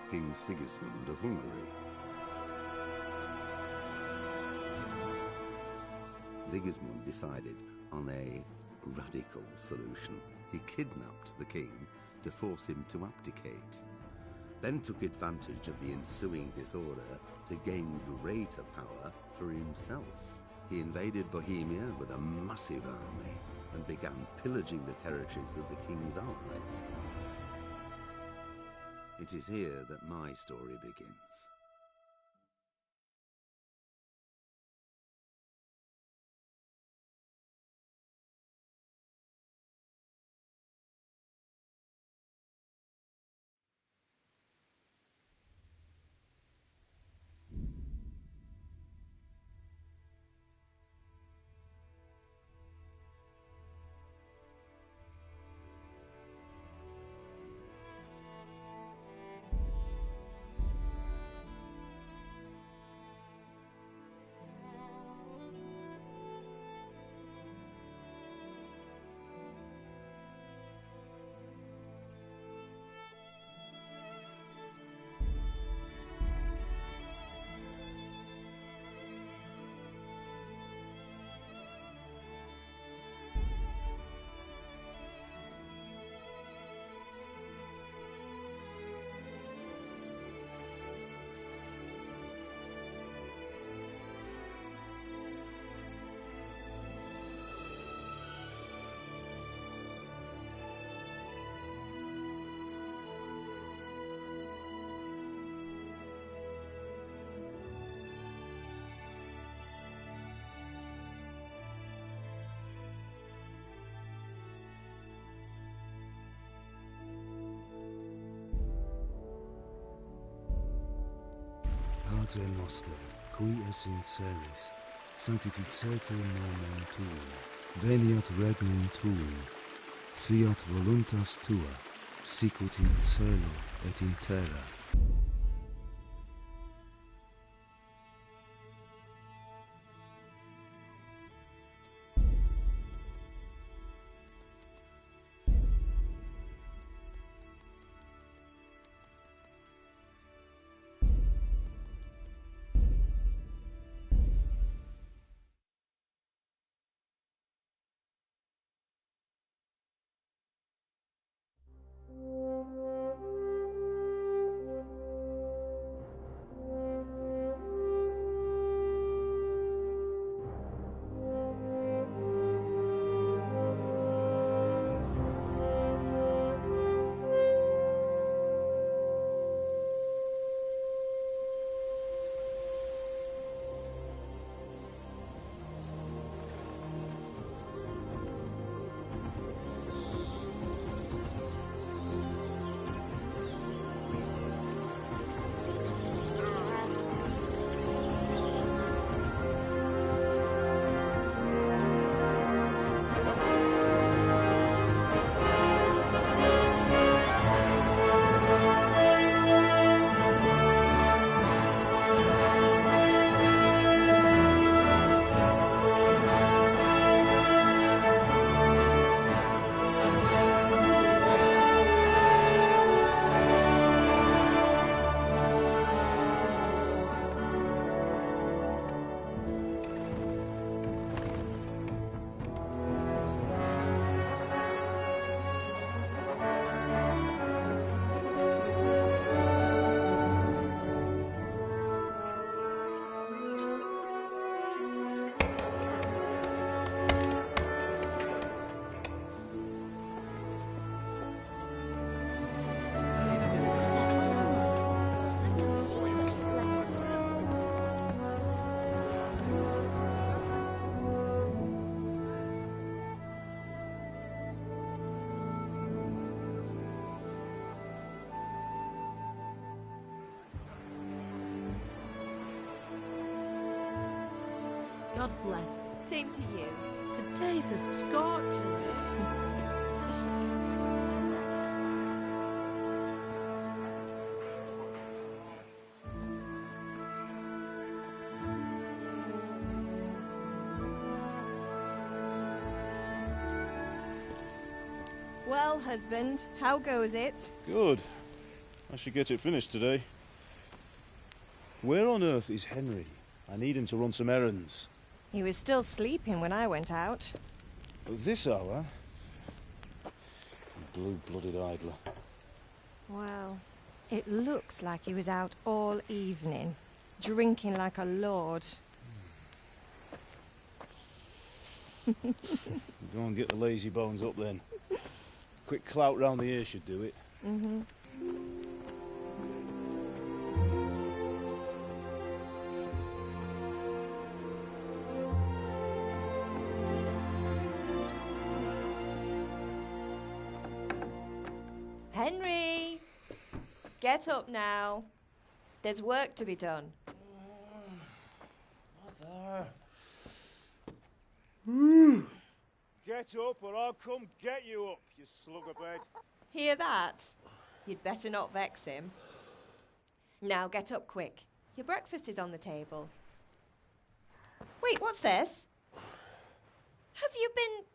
King Sigismund of Hungary. Sigismund decided on a radical solution. He kidnapped the king to force him to abdicate, then took advantage of the ensuing disorder to gain greater power for himself. He invaded Bohemia with a massive army and began pillaging the territories of the king's allies. It is here that my story begins. Pater noster, qui es in celis, sanctificetur nomen tuum, veniat regnum tuum, fiat voluntas tua, sicut in cielo et in terra. God bless. Same to you. Today's a scorcher. Well, husband, how goes it? Good. I should get it finished today. Where on earth is Henry? I need him to run some errands. He was still sleeping when I went out. At this hour? Blue-blooded idler. Well, it looks like he was out all evening, drinking like a lord. Go and get the lazy bones up then. Quick clout round the ear should do it. Mm-hmm. Henry! Get up now. There's work to be done. Mother. Get up or I'll come get you up, you slugabed. Hear that? You'd better not vex him. Now get up quick. Your breakfast is on the table. Wait, what's this? Have you been...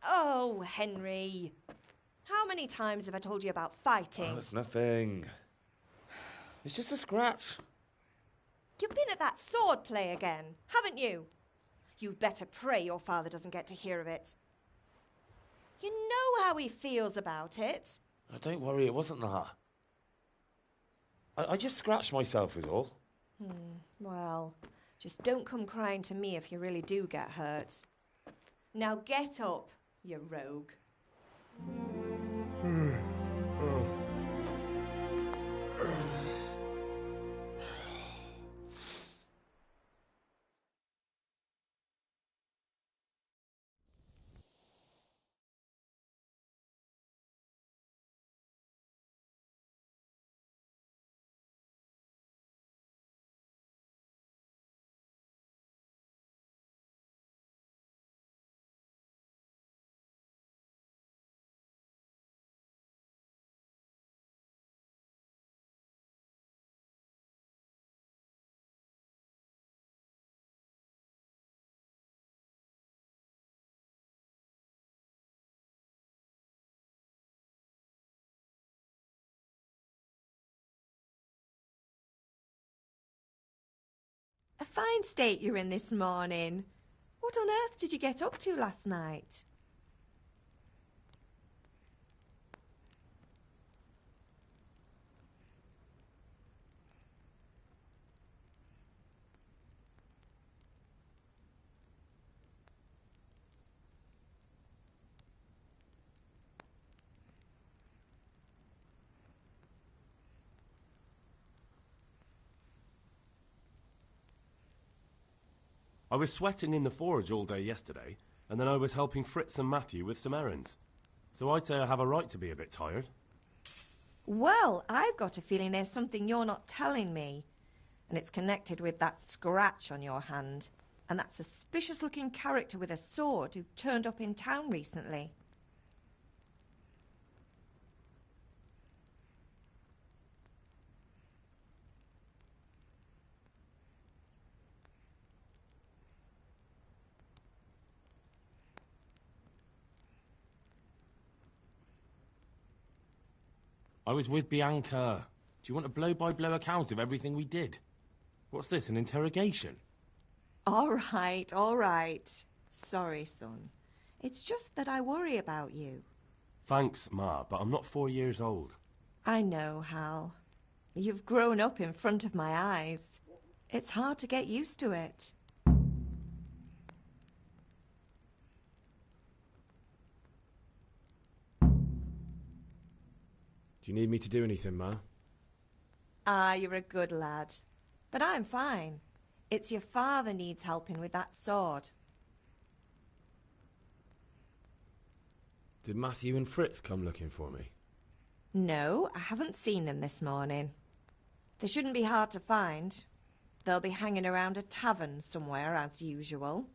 Oh, Henry. How many times have I told you about fighting? Oh, it's nothing. It's just a scratch. You've been at that sword play again, haven't you? You'd better pray your father doesn't get to hear of it. You know how he feels about it. Oh, don't worry, it wasn't that. I just scratched myself is all. Well, just don't come crying to me if you really do get hurt. Now get up, you rogue. A fine state you're in this morning. What on earth did you get up to last night? I was sweating in the forge all day yesterday, and then I was helping Fritz and Matthew with some errands. So I'd say I have a right to be a bit tired. Well, I've got a feeling there's something you're not telling me. And it's connected with that scratch on your hand. And that suspicious-looking character with a sword who turned up in town recently. I was with Bianca. Do you want a blow-by-blow account of everything we did? What's this, an interrogation? All right. Sorry, son. It's just that I worry about you. Thanks, Ma, but I'm not 4 years old. I know, Hal. You've grown up in front of my eyes. It's hard to get used to it. Do you need me to do anything, Ma? Ah, you're a good lad. But I'm fine. It's your father needs helping with that sword. Did Matthew and Fritz come looking for me? No, I haven't seen them this morning. They shouldn't be hard to find. They'll be hanging around a tavern somewhere, as usual.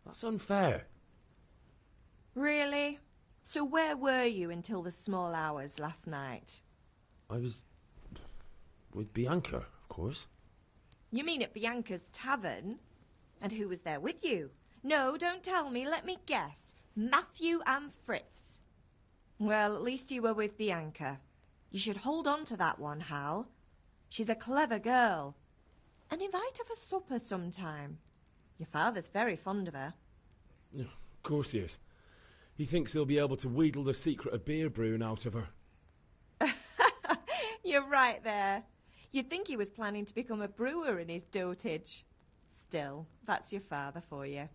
That's unfair. Really? So where were you until the small hours last night? I was with Bianca. course. You mean at Bianca's tavern? And who was there with you? No, don't tell me, let me guess. Matthew and Fritz. Well, at least you were with Bianca. You should hold on to that one, Hal. She's a clever girl. And invite her for supper sometime. Your father's very fond of her. Yeah, of course he is. He thinks he'll be able to wheedle the secret of beer brewing out of her. You're right there. You'd think he was planning to become a brewer in his dotage. Still, that's your father for you.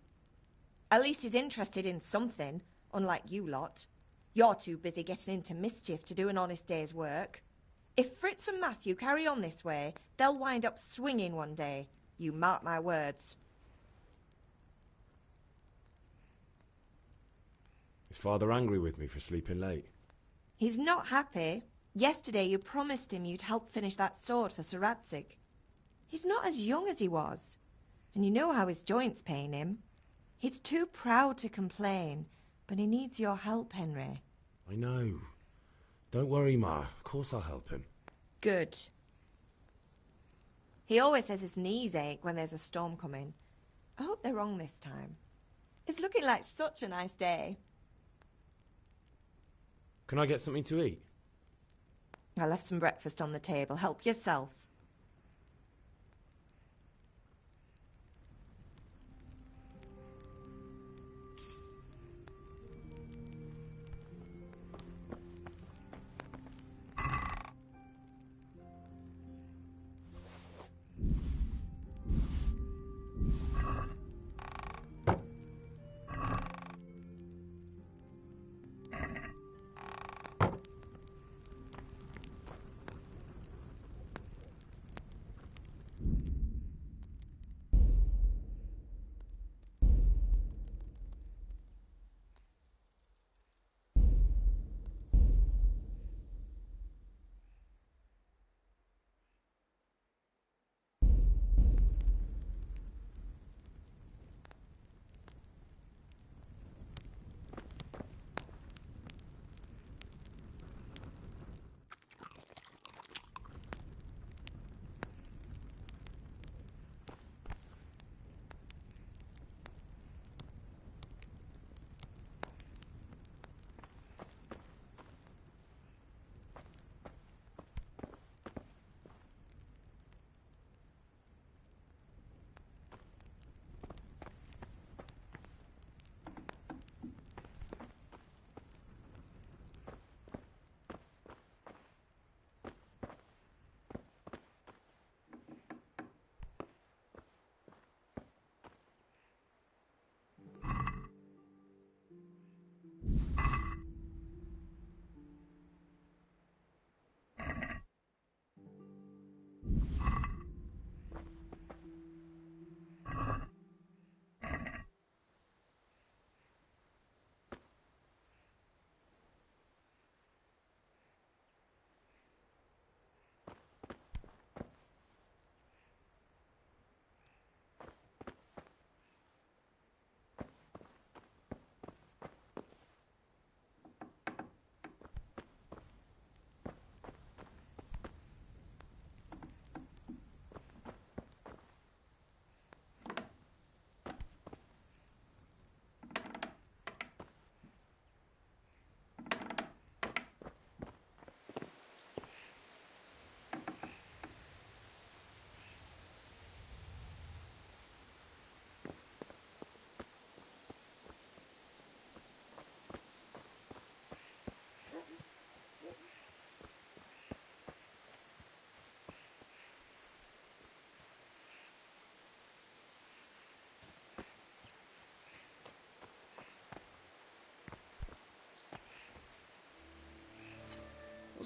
At least he's interested in something, unlike you lot. You're too busy getting into mischief to do an honest day's work. If Fritz and Matthew carry on this way, they'll wind up swinging one day. You mark my words. Is Father angry with me for sleeping late? He's not happy. Yesterday you promised him you'd help finish that sword for Sir Radzig. He's not as young as he was, and you know how his joints pain him. He's too proud to complain, but he needs your help, Henry. I know. Don't worry, Ma. Of course I'll help him. Good. He always says his knees ache when there's a storm coming. I hope they're wrong this time. It's looking like such a nice day. Can I get something to eat? I left some breakfast on the table. Help yourself.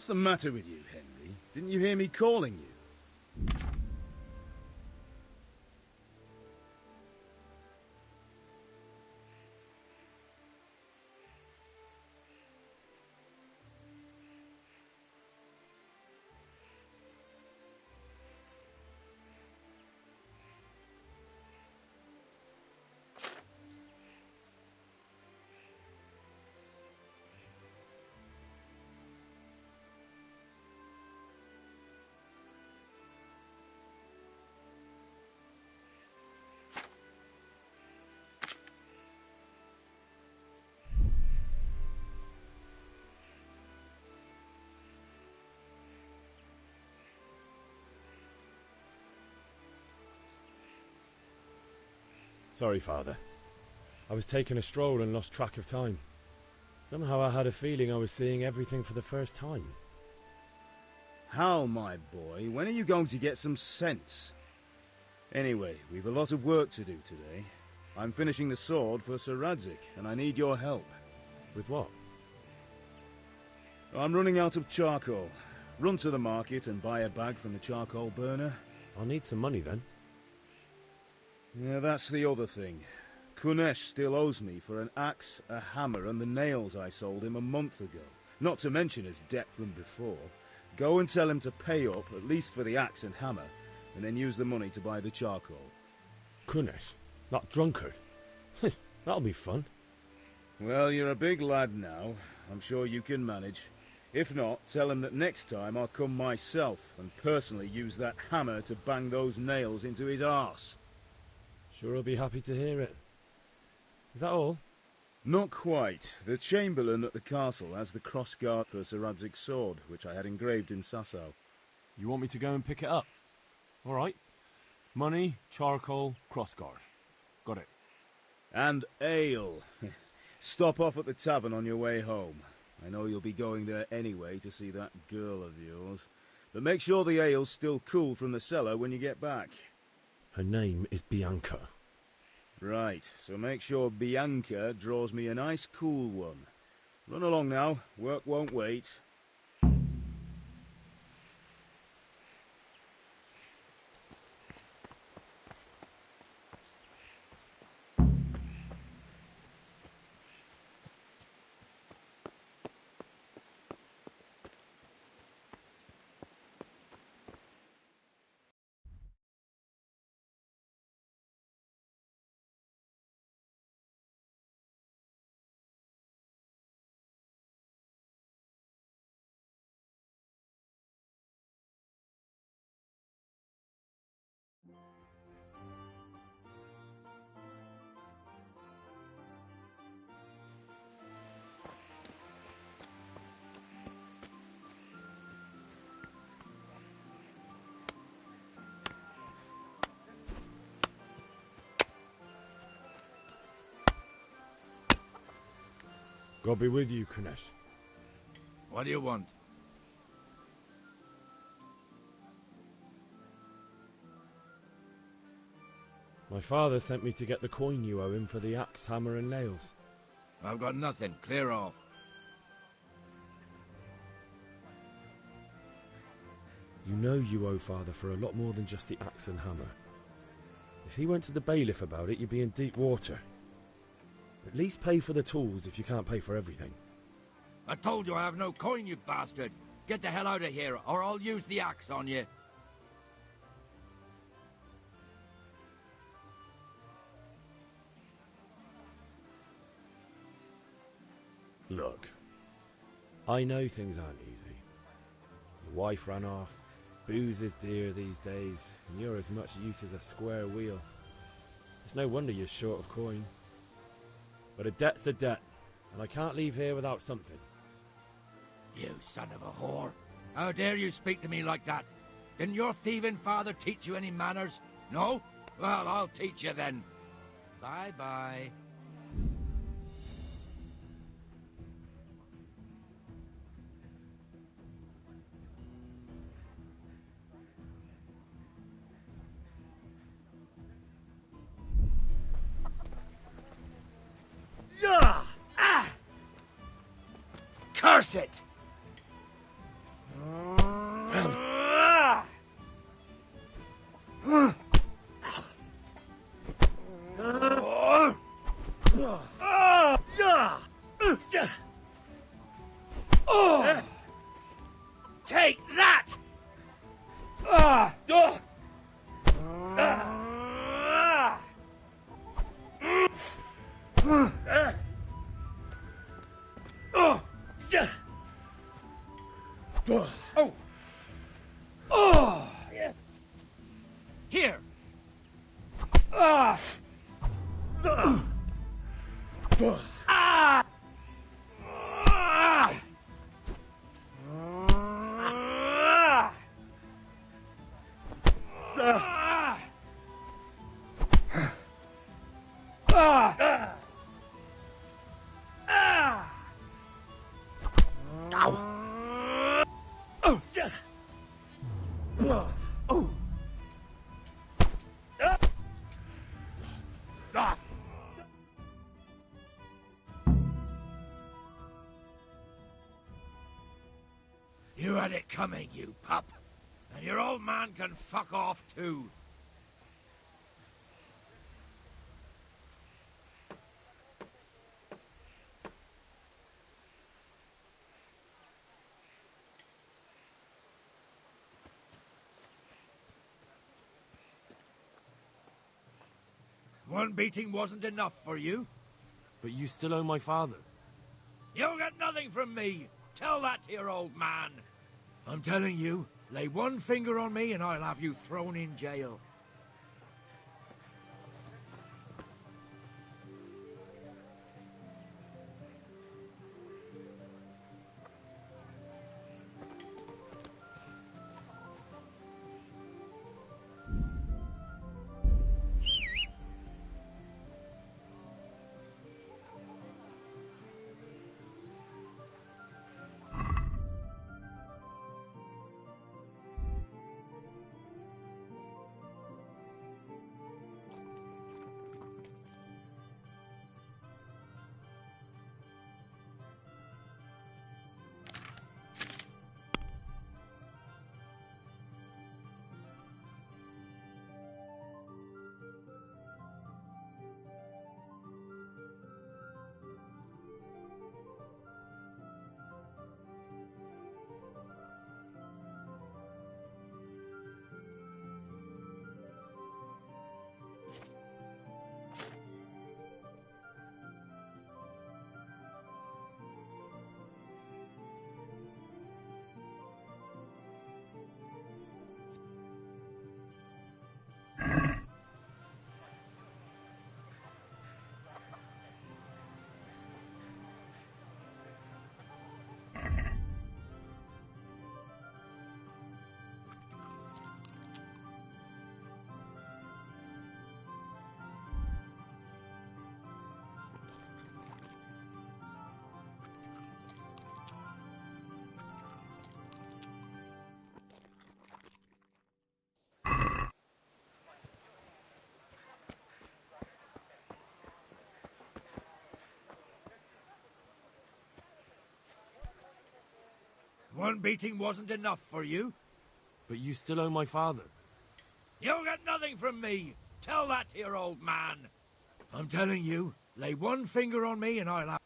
What's the matter with you, Henry? Didn't you hear me calling you? Sorry, Father. I was taking a stroll and lost track of time. Somehow I had a feeling I was seeing everything for the first time. How, my boy? When are you going to get some sense? Anyway, we've a lot of work to do today. I'm finishing the sword for Sir Radzig, and I need your help. With what? I'm running out of charcoal. Run to the market and buy a bag from the charcoal burner. I'll need some money then. Yeah, that's the other thing. Kunesh still owes me for an axe, a hammer, and the nails I sold him a month ago. Not to mention his debt from before. Go and tell him to pay up, at least for the axe and hammer, and then use the money to buy the charcoal. Kunesh? That drunkard? That'll be fun. Well, you're a big lad now. I'm sure you can manage. If not, tell him that next time I'll come myself and personally use that hammer to bang those nails into his arse. Sure I'll be happy to hear it. Is that all? Not quite. The Chamberlain at the castle has the crossguard for Sir Radzig's sword, which I had engraved in Sasau. You want me to go and pick it up? All right. Money, charcoal, crossguard. Got it. And ale. Stop off at the tavern on your way home. I know you'll be going there anyway to see that girl of yours. But make sure the ale's still cool from the cellar when you get back. Her name is Bianca. Right, so make sure Bianca draws me a nice cool one. Run along now, work won't wait. God be with you, Kunesh. What do you want? My father sent me to get the coin you owe him for the axe, hammer and nails. I've got nothing. Clear off. You know you owe father for a lot more than just the axe and hammer. If he went to the bailiff about it, you'd be in deep water. At least pay for the tools if you can't pay for everything. I told you I have no coin, you bastard. Get the hell out of here, or I'll use the axe on you. Look, I know things aren't easy. Your wife ran off, booze is dear these days, and you're as much use as a square wheel. It's no wonder you're short of coin. But a debt's a debt, and I can't leave here without something. You son of a whore. How dare you speak to me like that? Didn't your thieving father teach you any manners? No? Well, I'll teach you then. Bye-bye. Curse it! Take that! Here! had it coming, you pup. And your old man can fuck off too. One beating wasn't enough for you? But you still owe my father. You'll get nothing from me. Tell that to your old man. I'm telling you, lay one finger on me and I'll have you thrown in jail. One beating wasn't enough for you? But you still owe my father. You'll get nothing from me. Tell that to your old man. I'm telling you, lay one finger on me and I'll have...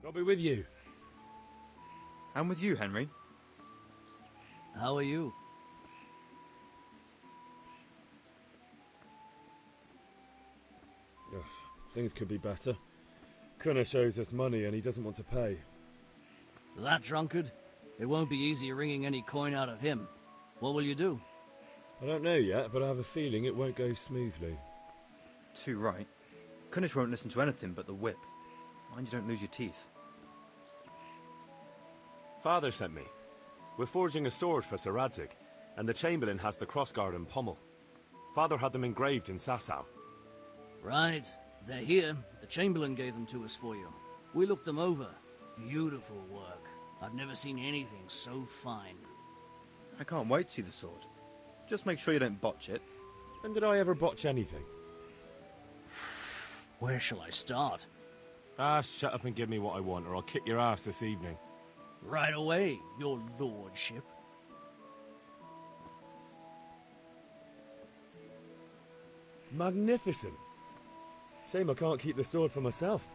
I'll be with you. I'm with you, Henry. How are you? Ugh, things could be better. Kunna owes us money and he doesn't want to pay. That drunkard? It won't be easy wringing any coin out of him. What will you do? I don't know yet, but I have a feeling it won't go smoothly. Too right. Kunnish won't listen to anything but the whip. Mind you don't lose your teeth. Father sent me. We're forging a sword for Sir Radzig, and the Chamberlain has the crossguard and pommel. Father had them engraved in Sasau. Right. They're here. The Chamberlain gave them to us for you. We looked them over. Beautiful work. I've never seen anything so fine. I can't wait to see the sword. Just make sure you don't botch it. When did I ever botch anything? Where shall I start? Ah, shut up and give me what I want, or I'll kick your ass this evening. Right away, your lordship. Magnificent. Shame I can't keep the sword for myself.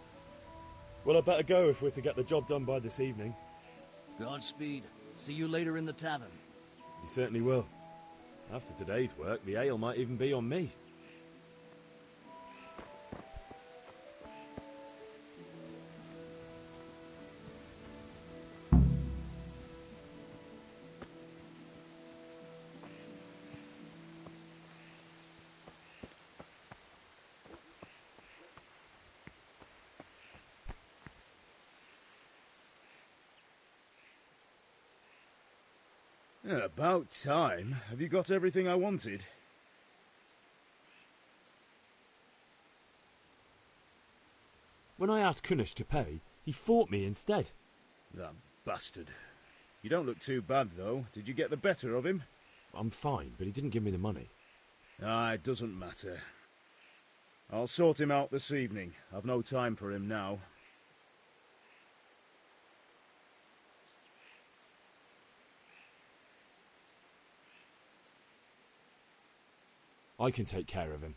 Well, I better go if we're to get the job done by this evening. Godspeed. See you later in the tavern. You certainly will. After today's work, the ale might even be on me. Yeah, about time. Have you got everything I wanted? When I asked Kunish to pay, he fought me instead. That bastard. You don't look too bad, though. Did you get the better of him? I'm fine, but he didn't give me the money. Ah, it doesn't matter. I'll sort him out this evening. I've no time for him now. I can take care of him.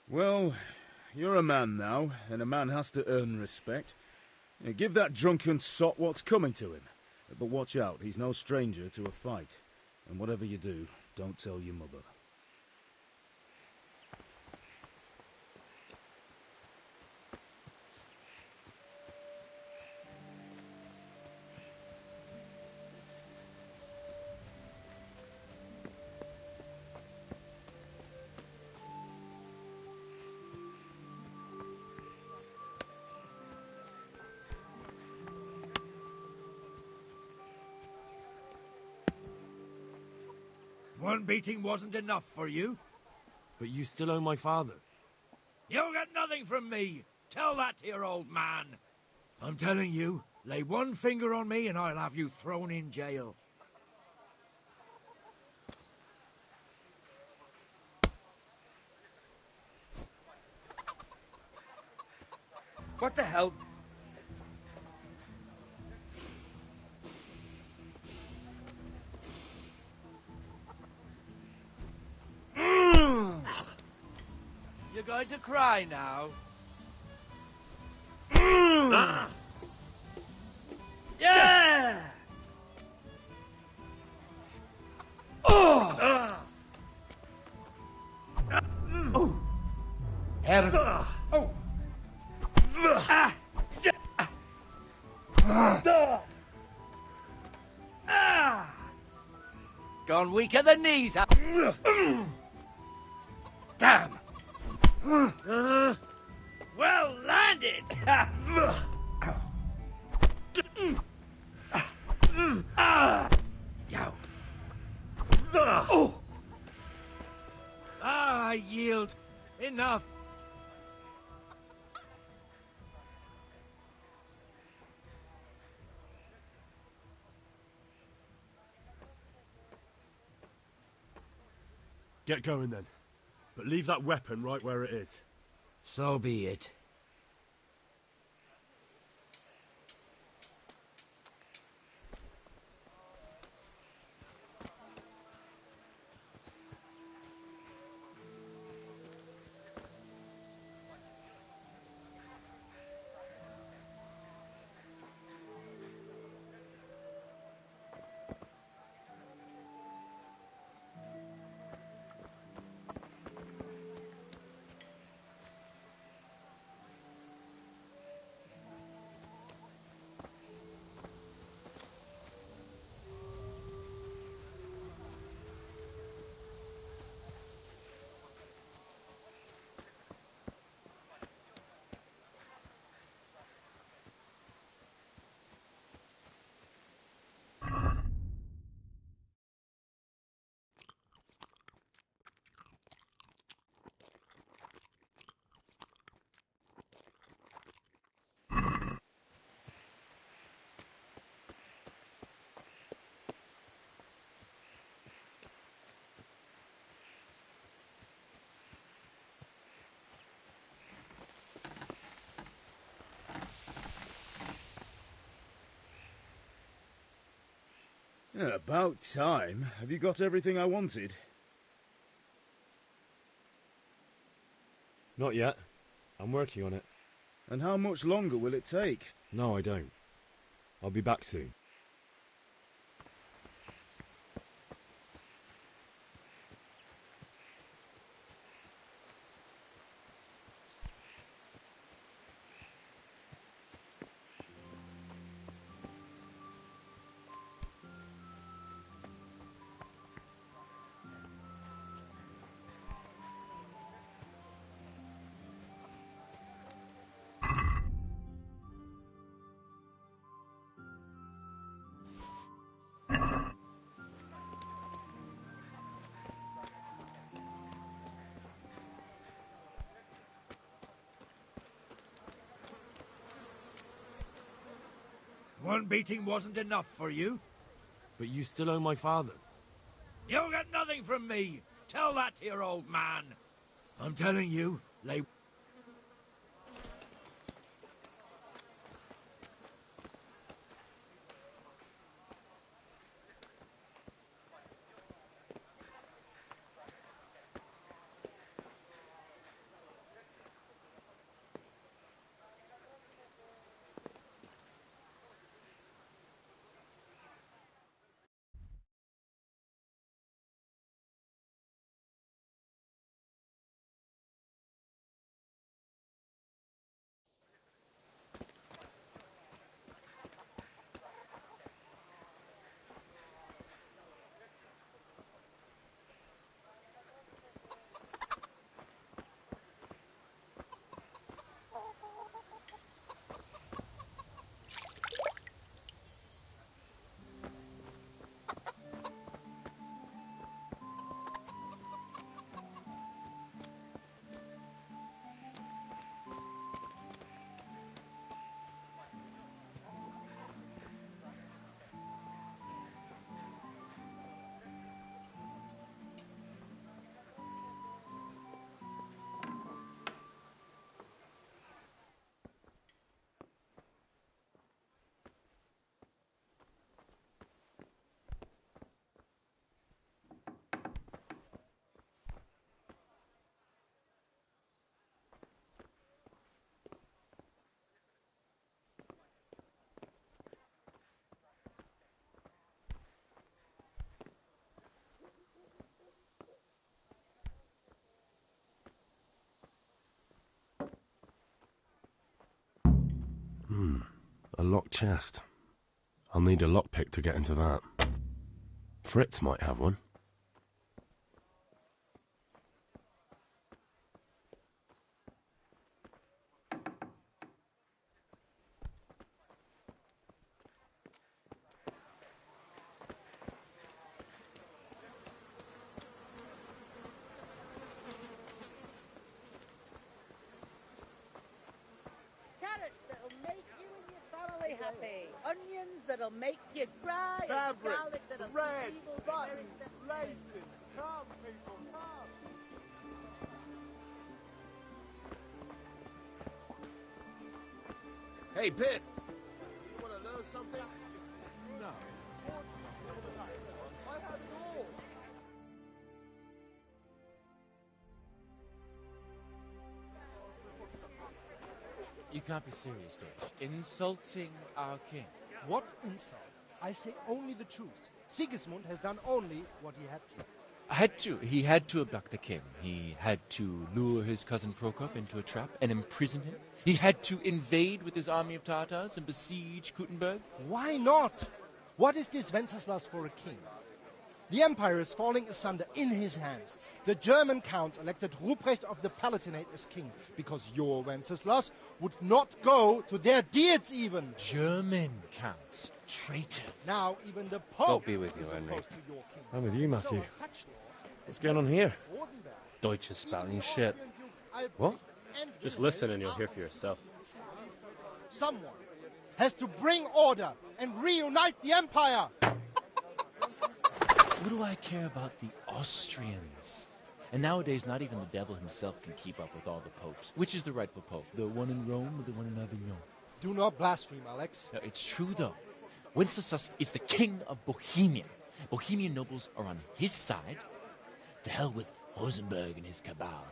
Well, you're a man now, and a man has to earn respect. Give that drunken sot what's coming to him. But watch out, he's no stranger to a fight. And whatever you do, don't tell your mother. One beating wasn't enough for you? But you still owe my father. You'll get nothing from me. Tell that to your old man. I'm telling you, lay one finger on me and I'll have you thrown in jail. What the hell? You're going to cry now? Yeah! Gone weak at the knees. Damn! Well landed! Yo. I yield. Enough. Get going then. But leave that weapon right where it is. So be it. Yeah, about time. Have you got everything I wanted? Not yet. I'm working on it. And how much longer will it take? No, I don't. I'll be back soon. One beating wasn't enough for you? But you still owe my father. You'll get nothing from me. Tell that to your old man. I'm telling you, lay... A locked chest. I'll need a lockpick to get into that. Fritz might have one. Carrots that'll make you and your family happy. Onions that'll make you cry. Fabric, Garlic that'll thread, keep evil buttons, spirits laces. Come, people, come. Hey, Pit! You want to learn something? No. I have it all. You can't be serious, George. Insulting our king. What insult? I say only the truth. Sigismund has done only what he had to. He had to abduct the king. He had to lure his cousin Prokop into a trap and imprison him. He had to invade with his army of Tartars and besiege Kuttenberg. Why not? What is this Wenceslas for a king? The empire is falling asunder in his hands. The German counts elected Ruprecht of the Palatinate as king because your Wenceslas would not go to their deeds even. German counts. Traitors. Now even the Pope God be with you, is Henry. opposed to your king. I'm with you, Matthew. So such lords What's going on here? Rosenberg, Deutsche spouting shit. What? and Just listen and you'll hear for yourself. Someone has to bring order and reunite the empire. What do I care about the Austrians? And nowadays, not even the devil himself can keep up with all the popes. Which is the rightful pope? The one in Rome or the one in Avignon? Do not blaspheme, Alex. No, it's true, though. Wenceslas is the king of Bohemia. Bohemian nobles are on his side. To hell with Rosenberg and his cabal.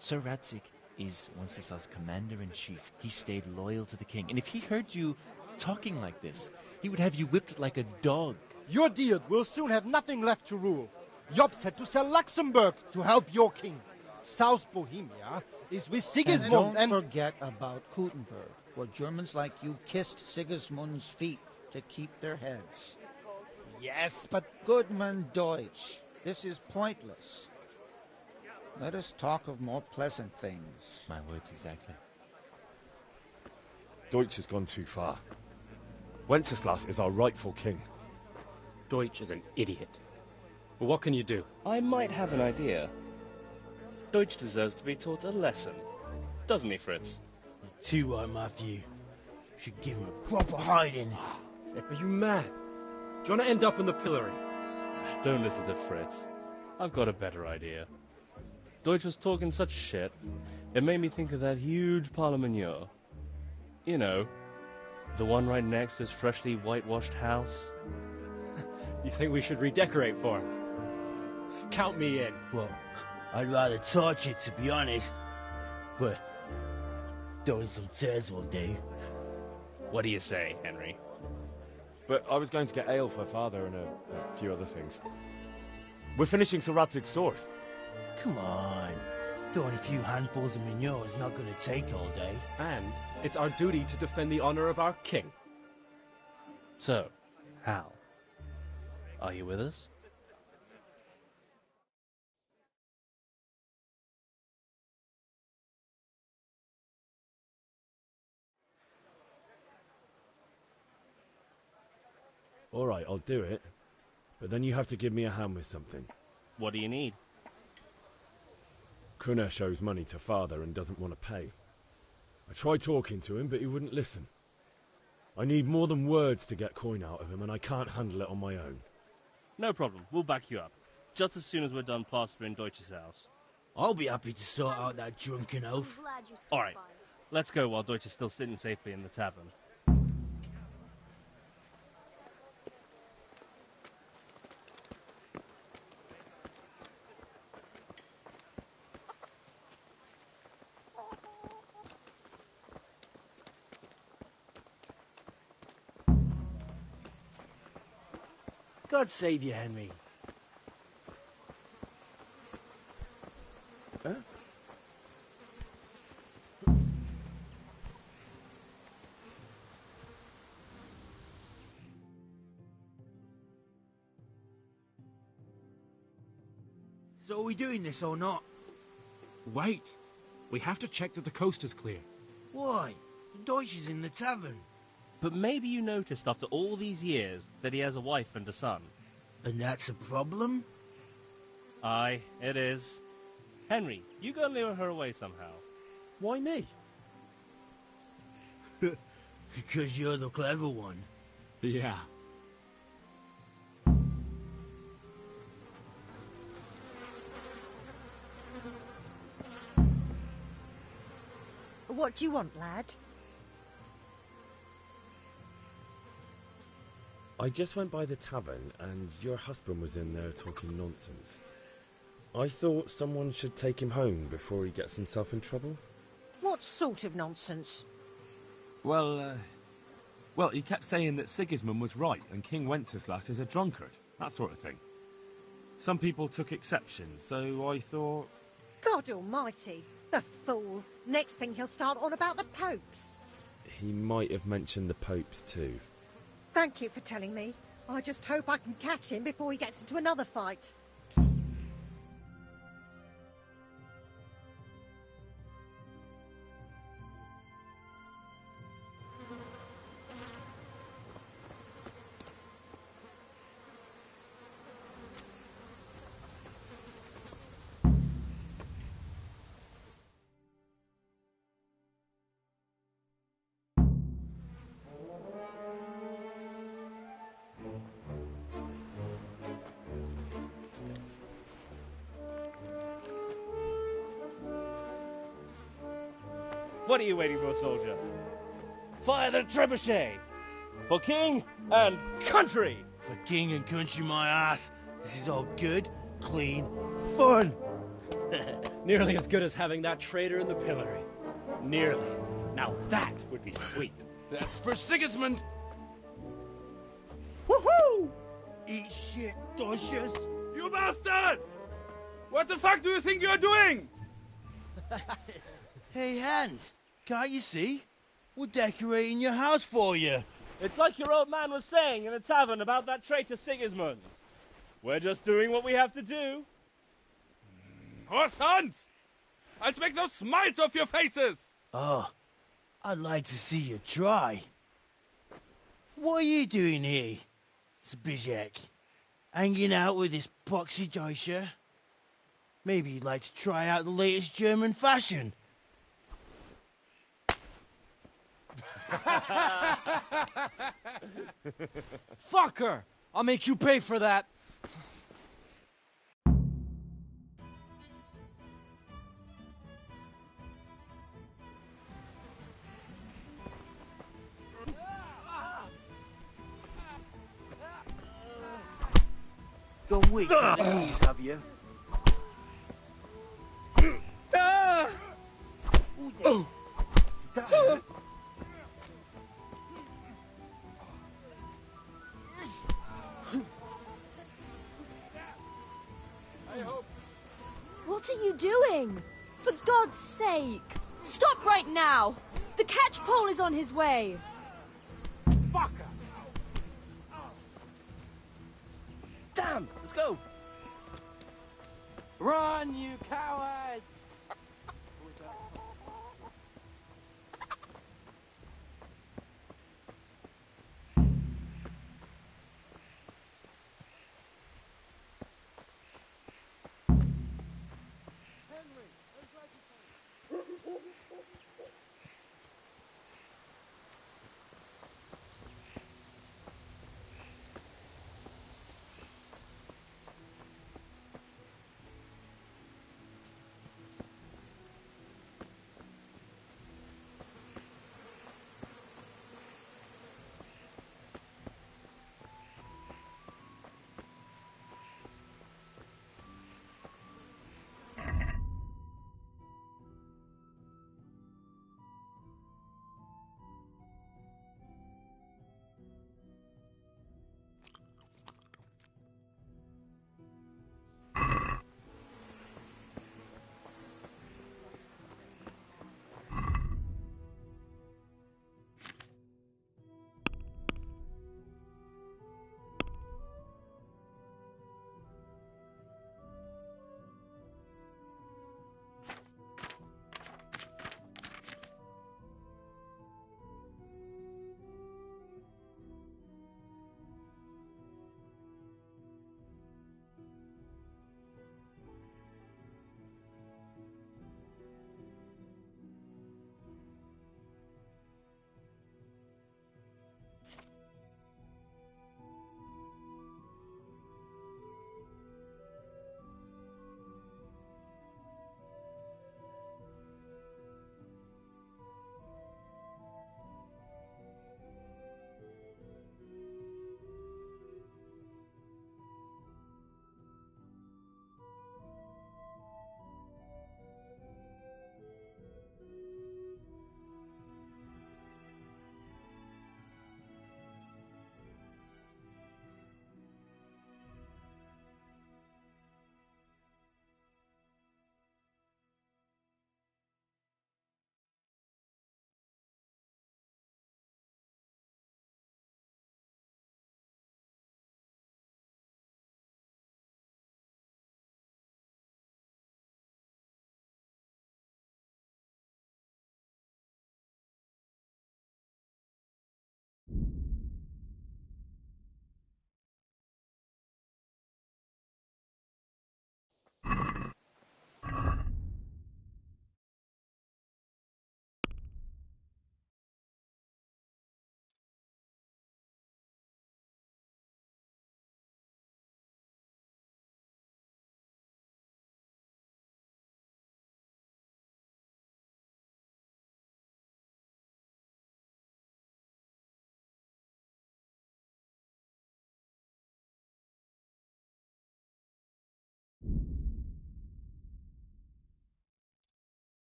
Sir Radzig is Wenceslas' commander-in-chief. He stayed loyal to the king. And if he heard you talking like this, he would have you whipped like a dog. Your dear will soon have nothing left to rule. Jobst had to sell Luxembourg to help your king. South Bohemia is with Sigismund and don't forget about Kuttenberg, where Germans like you kissed Sigismund's feet to keep their heads. Yes, but... Goodman Deutsch, this is pointless. Let us talk of more pleasant things. My words exactly. Deutsch has gone too far. Wenceslas is our rightful king. Deutsch is an idiot. But what can you do? I might have an idea. Deutsch deserves to be taught a lesson. Doesn't he, Fritz? Too right, Matthew. Should give him a proper hiding. Are you mad? Do you want to end up in the pillory? Don't listen to Fritz. I've got a better idea. Deutsch was talking such shit, it made me think of that huge Parlement. You know, the one right next to his freshly whitewashed house. You think we should redecorate for him? Count me in. Well, I'd rather torch it, to be honest. But throwing some tears will do. What do you say, Henry? But I was going to get ale for father and a few other things. We're finishing Sir Radzig's sword. Come on. Throwing a few handfuls of manure is not going to take all day. And it's our duty to defend the honor of our king. So, Hal, are you with us? All right, I'll do it. But then you have to give me a hand with something. What do you need? Kunesh owes money to father and doesn't want to pay. I tried talking to him, but he wouldn't listen. I need more than words to get coin out of him, and I can't handle it on my own. No problem. We'll back you up. Just as soon as we're done plastering Deutsch's house. I'll be happy to sort out that drunken oaf. All right. Let's go while Deutsch is still sitting safely in the tavern. God save you, Henry. Huh? So are we doing this or not? Wait. We have to check that the coast is clear. Why? Deutsch is in the tavern. But maybe you noticed after all these years that he has a wife and a son. And that's a problem? Aye, it is. Henry, you go lure her away somehow. Why me? Because you're the clever one. Yeah. What do you want, lad? I just went by the tavern and your husband was in there talking nonsense. I thought someone should take him home before he gets himself in trouble. What sort of nonsense? Well, he kept saying that Sigismund was right and King Wenceslas is a drunkard, that sort of thing. Some people took exception, so I thought... God almighty, the fool. Next thing he'll start on about the popes. He might have mentioned the popes too. Thank you for telling me. I just hope I can catch him before he gets into another fight. What are you waiting for, soldier? Fire the trebuchet! For king and country! For king and country, my ass. This is all good, clean, fun. Nearly as good as having that traitor in the pillory. Nearly. Now that would be sweet. That's for Sigismund! Woohoo! Eat shit, Docious. You bastards! What the fuck do you think you're doing? Hey, Hans, can't you see? We're decorating your house for you. It's like your old man was saying in the tavern about that traitor Sigismund. We're just doing what we have to do. Oh, sons! I'll make those smiles off your faces! Oh, I'd like to see you try. What are you doing here, Zbyszek? Hanging out with this poxy Deutscher? Maybe you'd like to try out the latest German fashion. Fucker! I'll make you pay for that. You're weak, knees, have you? Did that hurt? What are you doing? For God's sake! Stop right now! The catch pole is on his way! Fucker! Damn! Let's go! Run, you cowards!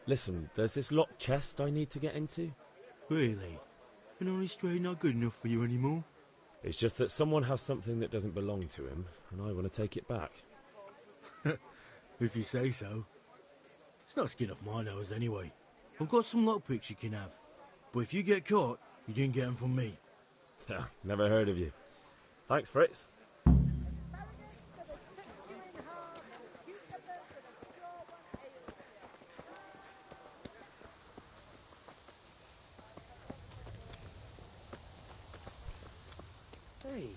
Listen, there's this locked chest I need to get into. Really? And honest trade not good enough for you anymore? It's just that someone has something that doesn't belong to him, and I want to take it back. If you say so. It's not skin off my nose anyway. I've got some lockpicks you can have. But if you get caught, you didn't get them from me. Never heard of you. Thanks, Fritz. Hey.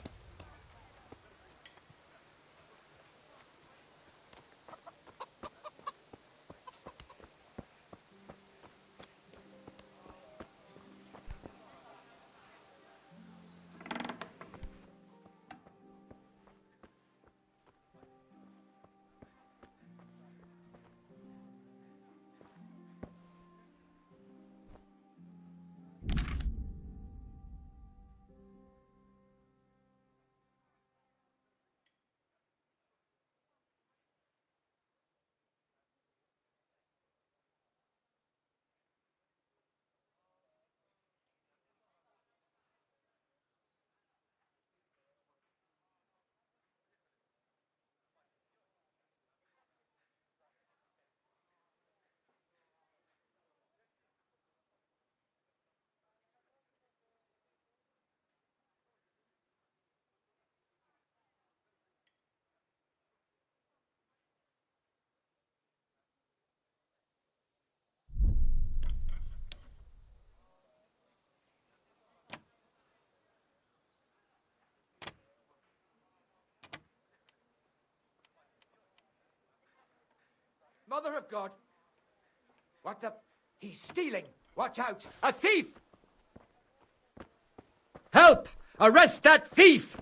Mother of God! What the... He's stealing! Watch out! A thief! Help! Arrest that thief!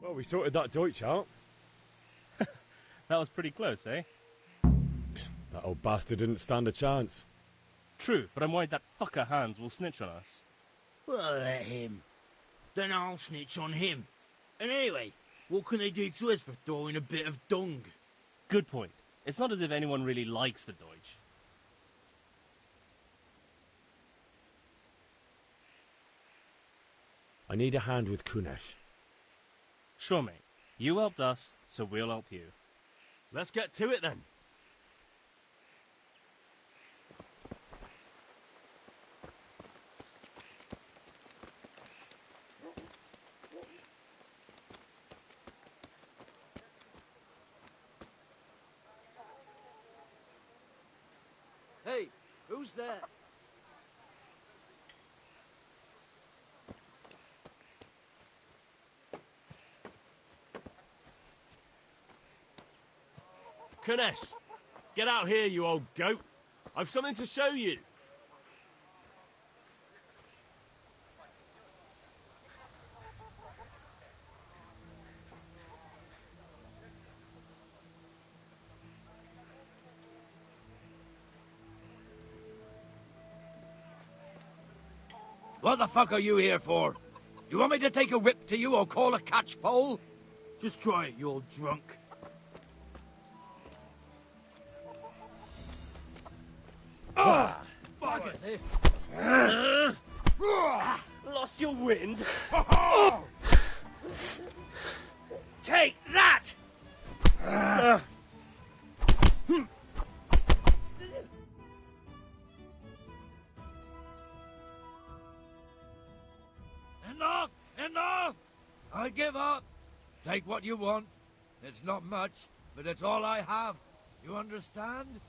Well, we sorted that Deutsch out. That was pretty close, eh? That old bastard didn't stand a chance. True, but I'm worried that fucker Hans will snitch on us. Well, let him. Then I'll snitch on him. And anyway, what can they do to us for throwing a bit of dung? Good point. It's not as if anyone really likes the Deutsch. I need a hand with Kunesh. Sure, mate. You helped us, so we'll help you. Let's get to it then. Hey, who's there? Kunesh, get out here, you old goat. I've something to show you. What the fuck are you here for? You want me to take a whip to you or call a catchpole? Just try it, you old drunk. Bugger this. Lost your wind. Take that! Enough! Enough! I give up. Take what you want. It's not much, but it's all I have. You understand?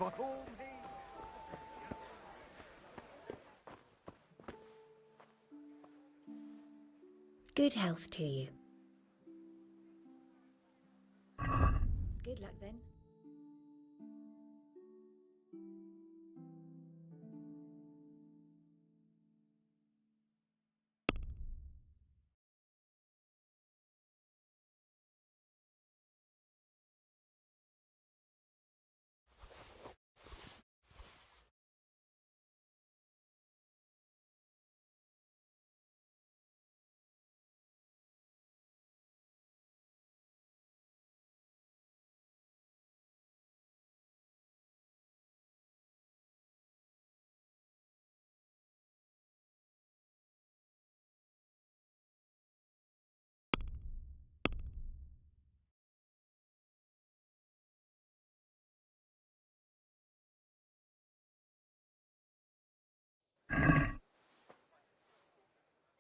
By all means. Good health to you. Good luck then.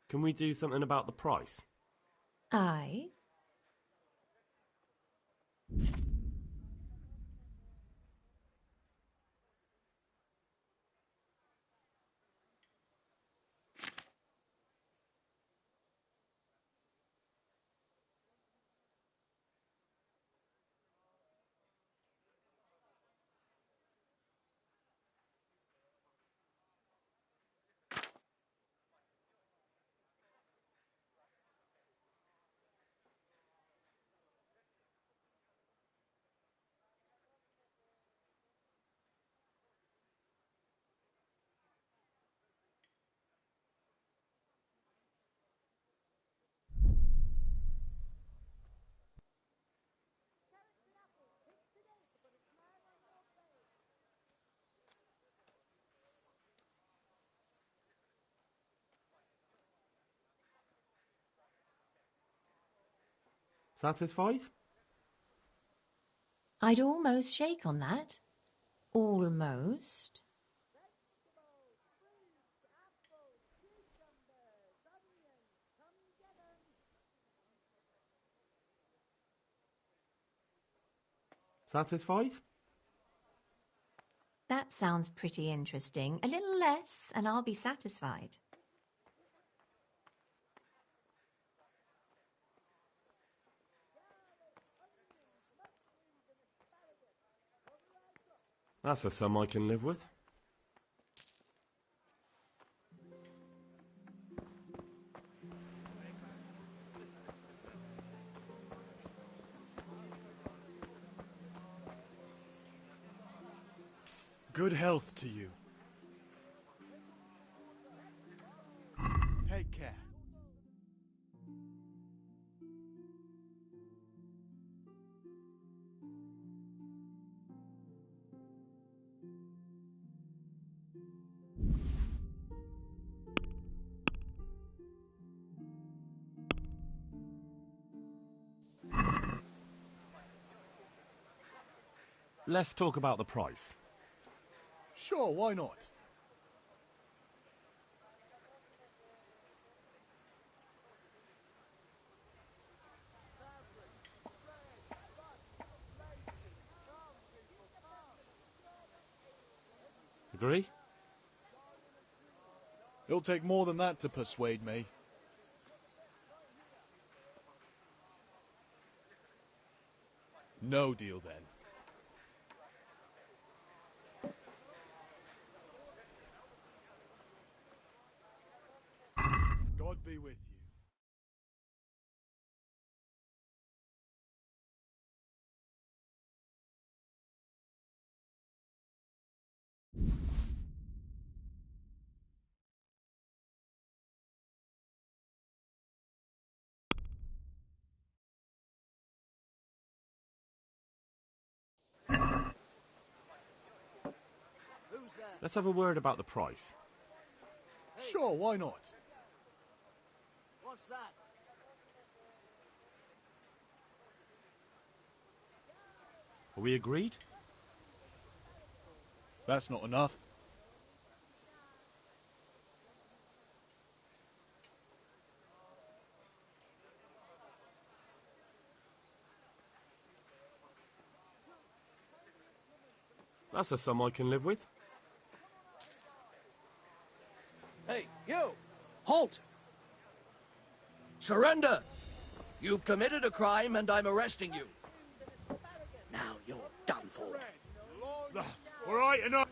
Can we do something about the price? Aye. Satisfied? I'd almost shake on that. Almost. Satisfied? That sounds pretty interesting. A little less, and I'll be satisfied. That's a sum I can live with. Good health to you. Take care. Let's talk about the price. Sure, why not? Agree? It'll take more than that to persuade me. No deal then. God be with you. Let's have a word about the price. Sure, why not? What's that? Are we agreed? That's not enough. That's a sum I can live with. Hey, you! Halt! Surrender! You've committed a crime and I'm arresting you. Now you're done for. All right, enough.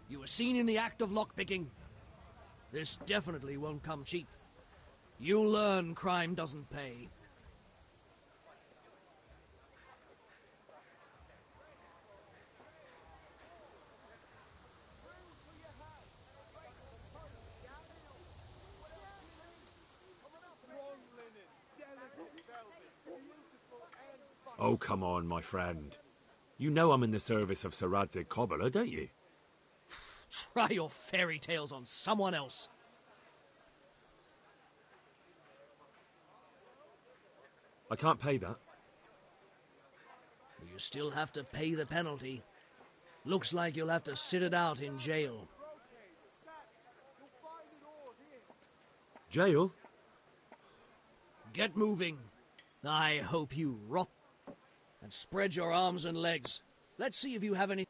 You were seen in the act of lockpicking. This definitely won't come cheap. You'll learn crime doesn't pay. Oh, come on, my friend. You know I'm in the service of Sir Radzig Cobbler, don't you? Try your fairy tales on someone else. I can't pay that. You still have to pay the penalty. Looks like you'll have to sit it out in jail. Jail? Get moving. I hope you rot. And spread your arms and legs. Let's see if you have any...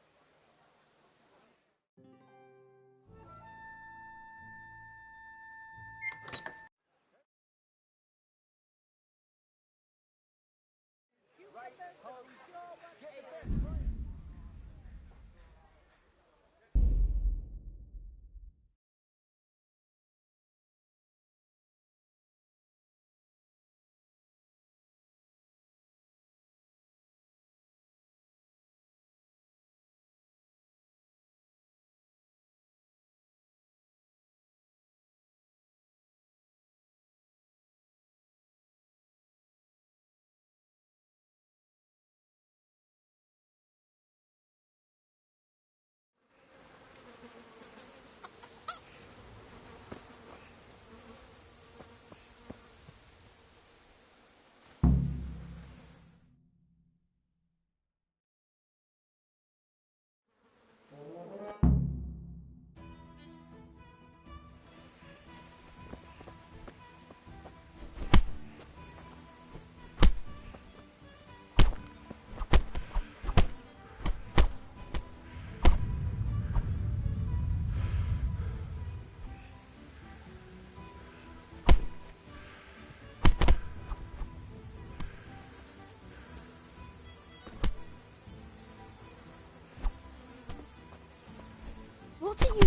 What are you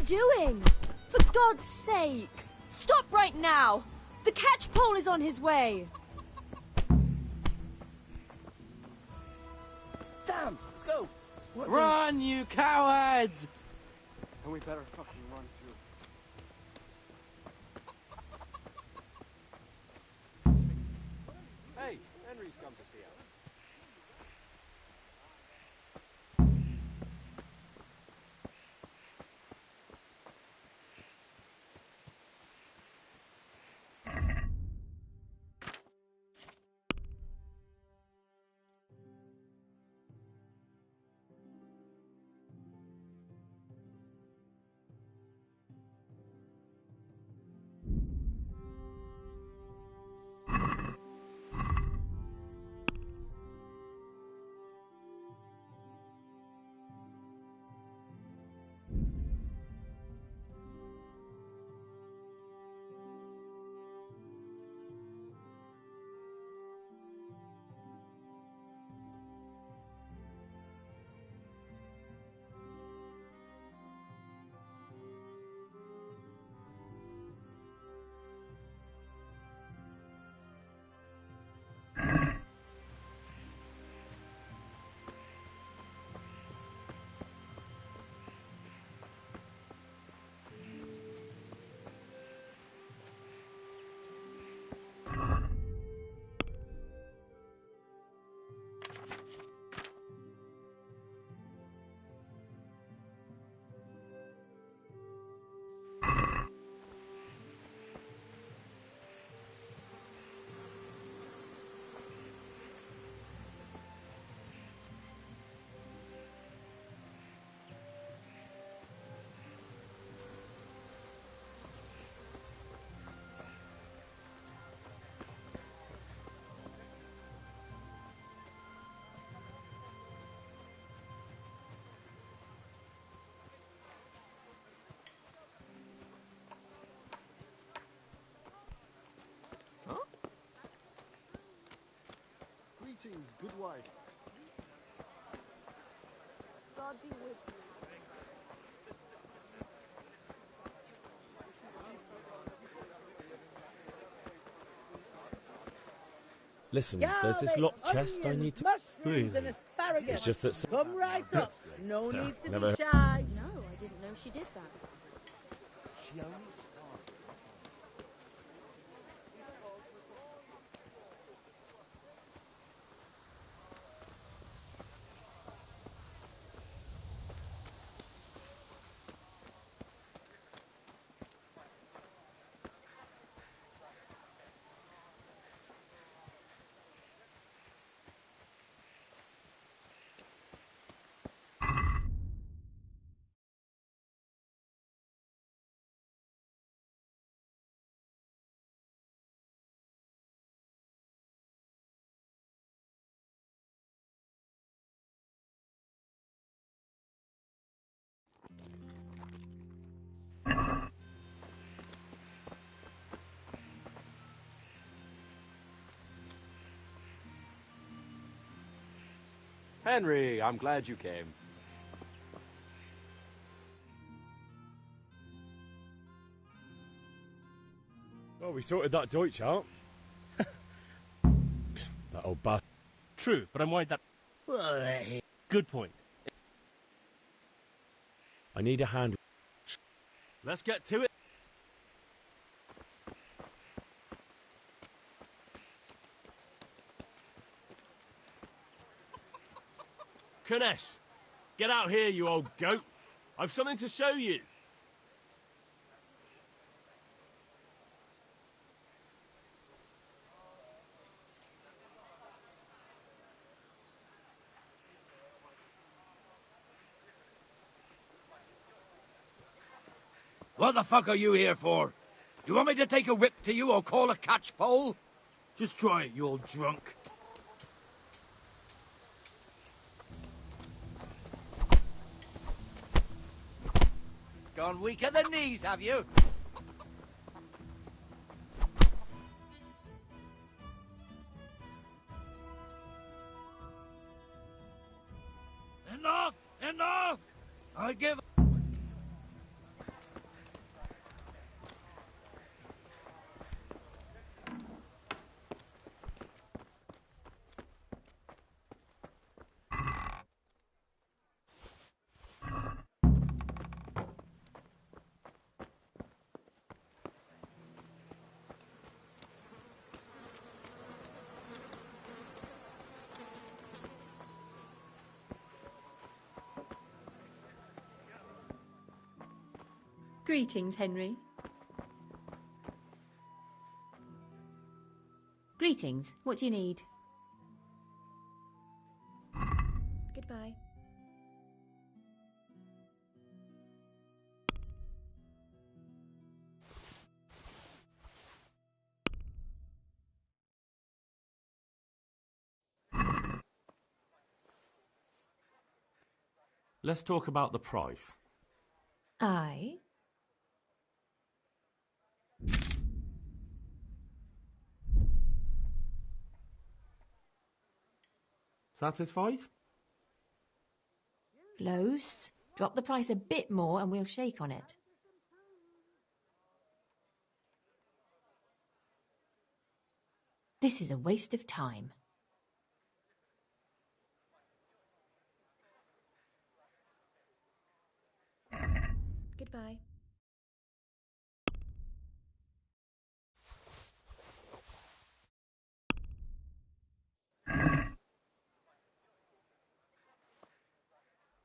doing? For God's sake! Stop right now! The catchpole is on his way! Damn! Let's go! Run, you cowards! And we better fucking run too. Hey, Henry's come to see us. Good way. God be with you. Listen, there's this Garlic, locked chest I onions, need to... mushrooms and asparagus. It's just that... Come right up. No Yeah, need to never- be shy. No, I didn't know she did that. She only Henry, I'm glad you came. Oh, we sorted that Deutsch out. That old bastard. True, but I'm worried that... Good point. I need a hand. Let's get to it. Kunesh, get out here, you old goat. I've something to show you. What the fuck are you here for? Do you want me to take a whip to you or call a catchpole? Just try it, you old drunk. Gone weak at the knees, have you? Enough! Enough! I give... Greetings, Henry. Greetings. What do you need? Goodbye. Let's talk about the price. Aye. Satisfied? Close. Drop the price a bit more and we'll shake on it. This is a waste of time. Goodbye.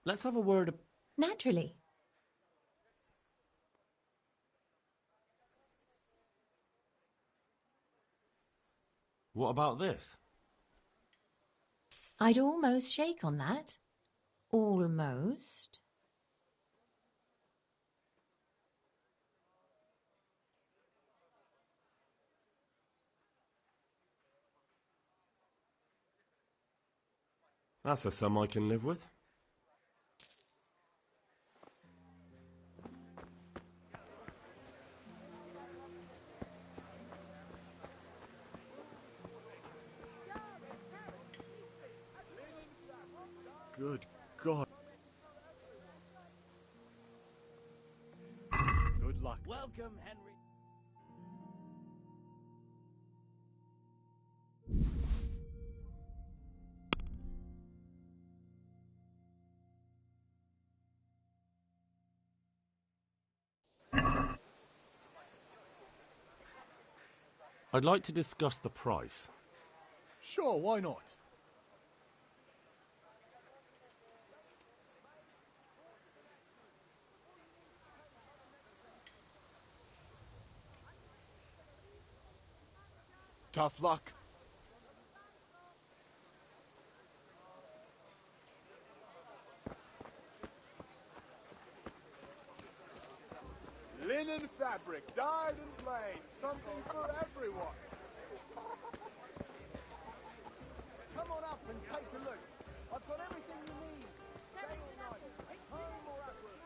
Let's have a word. Naturally. What about this? I'd almost shake on that. Almost. That's a sum I can live with. Good God. Good luck. Welcome, Henry. I'd like to discuss the price. Sure, why not? Tough luck. Linen fabric, dyed and plain, something for everyone. Come on up and take a look. I've got everything you need. Day or night, home or at work.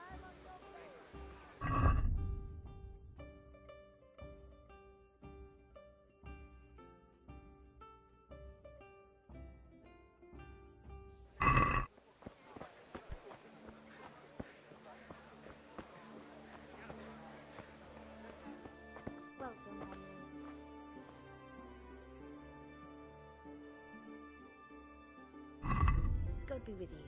Welcome, Henry. God be with you.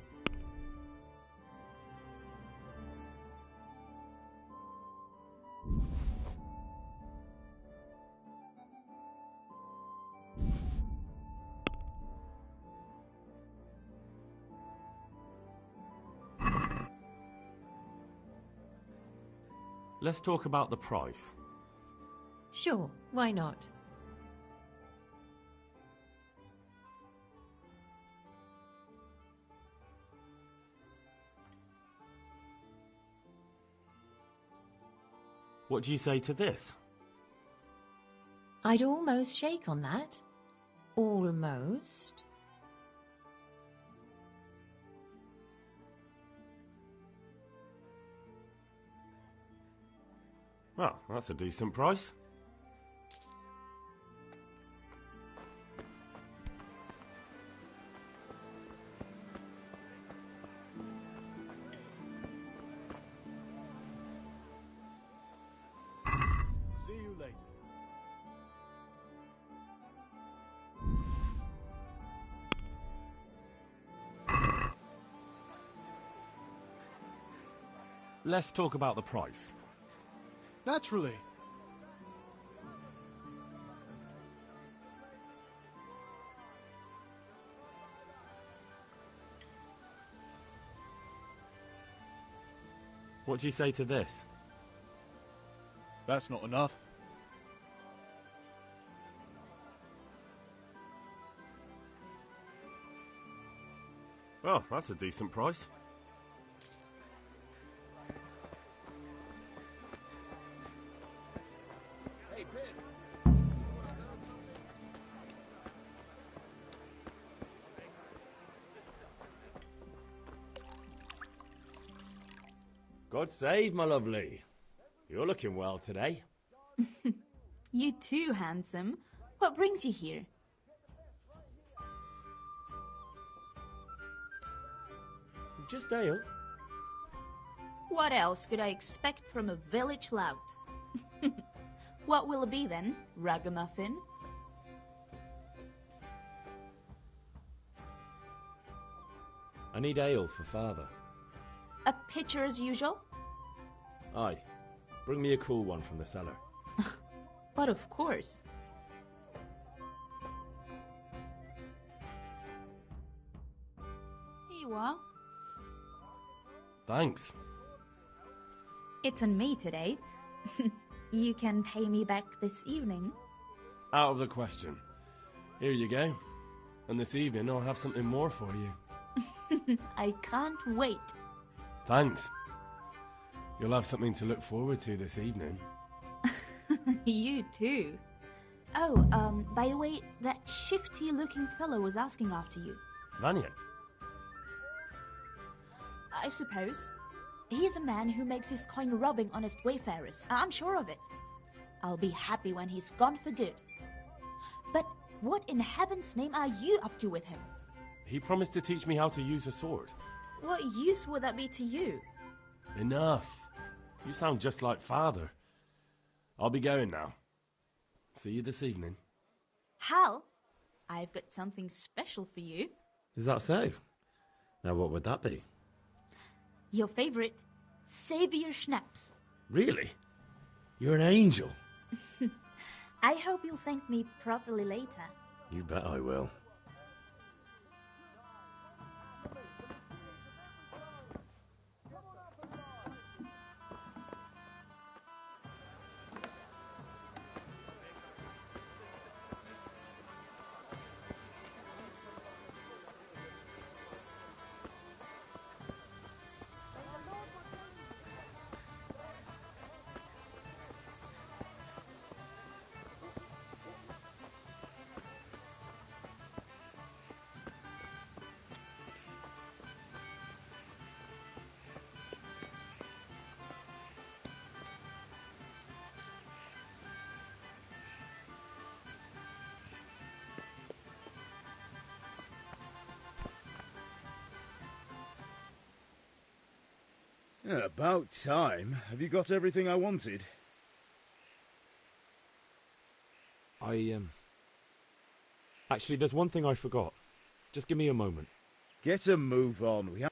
Let's talk about the price. Sure, why not? What do you say to this? I'd almost shake on that. Almost. Well, that's a decent price. See you later. Let's talk about the price. Naturally. What do you say to this? That's not enough. Well, that's a decent price. Hey, Pip. God save, my lovely. You're looking well today. You too, handsome. What brings you here? Just ale. What else could I expect from a village lout? What will it be then, ragamuffin? I need ale for father. A pitcher as usual? Aye. Bring me a cool one from the cellar. But of course. Here you are. Thanks. It's on me today. You can pay me back this evening. Out of the question. Here you go. And this evening I'll have something more for you. I can't wait. Thanks. You'll have something to look forward to this evening. You too. Oh, by the way, that shifty-looking fellow was asking after you. Vanya? I suppose. He's a man who makes his coin robbing honest wayfarers. I'm sure of it. I'll be happy when he's gone for good. But what in heaven's name are you up to with him? He promised to teach me how to use a sword. What use would that be to you? Enough. You sound just like Father. I'll be going now. See you this evening. Hal, I've got something special for you. Is that so? Now what would that be? Your favorite Savior Schnapps. Really? You're an angel. I hope you'll thank me properly later. You bet I will. Yeah, about time. Have you got everything I wanted? Actually, there's one thing I forgot. Just give me a moment. Get a move on. We have...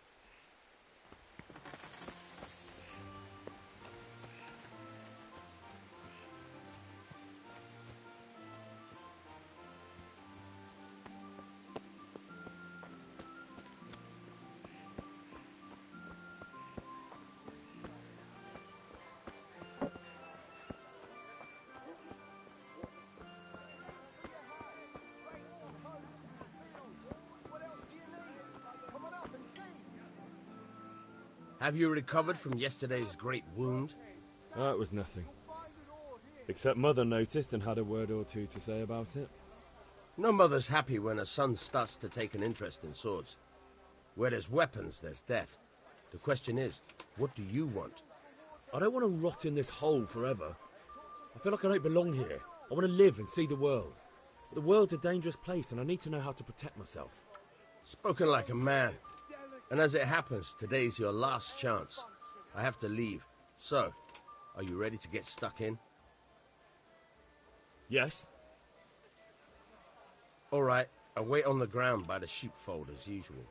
Have you recovered from yesterday's great wound? It was nothing. Except Mother noticed and had a word or two to say about it. No mother's happy when a son starts to take an interest in swords. Where there's weapons, there's death. The question is, what do you want? I don't want to rot in this hole forever. I feel like I don't belong here. I want to live and see the world. But the world's a dangerous place and I need to know how to protect myself. Spoken like a man. And as it happens, today's your last chance. I have to leave. So, are you ready to get stuck in? Yes. All right, I'll wait on the ground by the sheepfold as usual.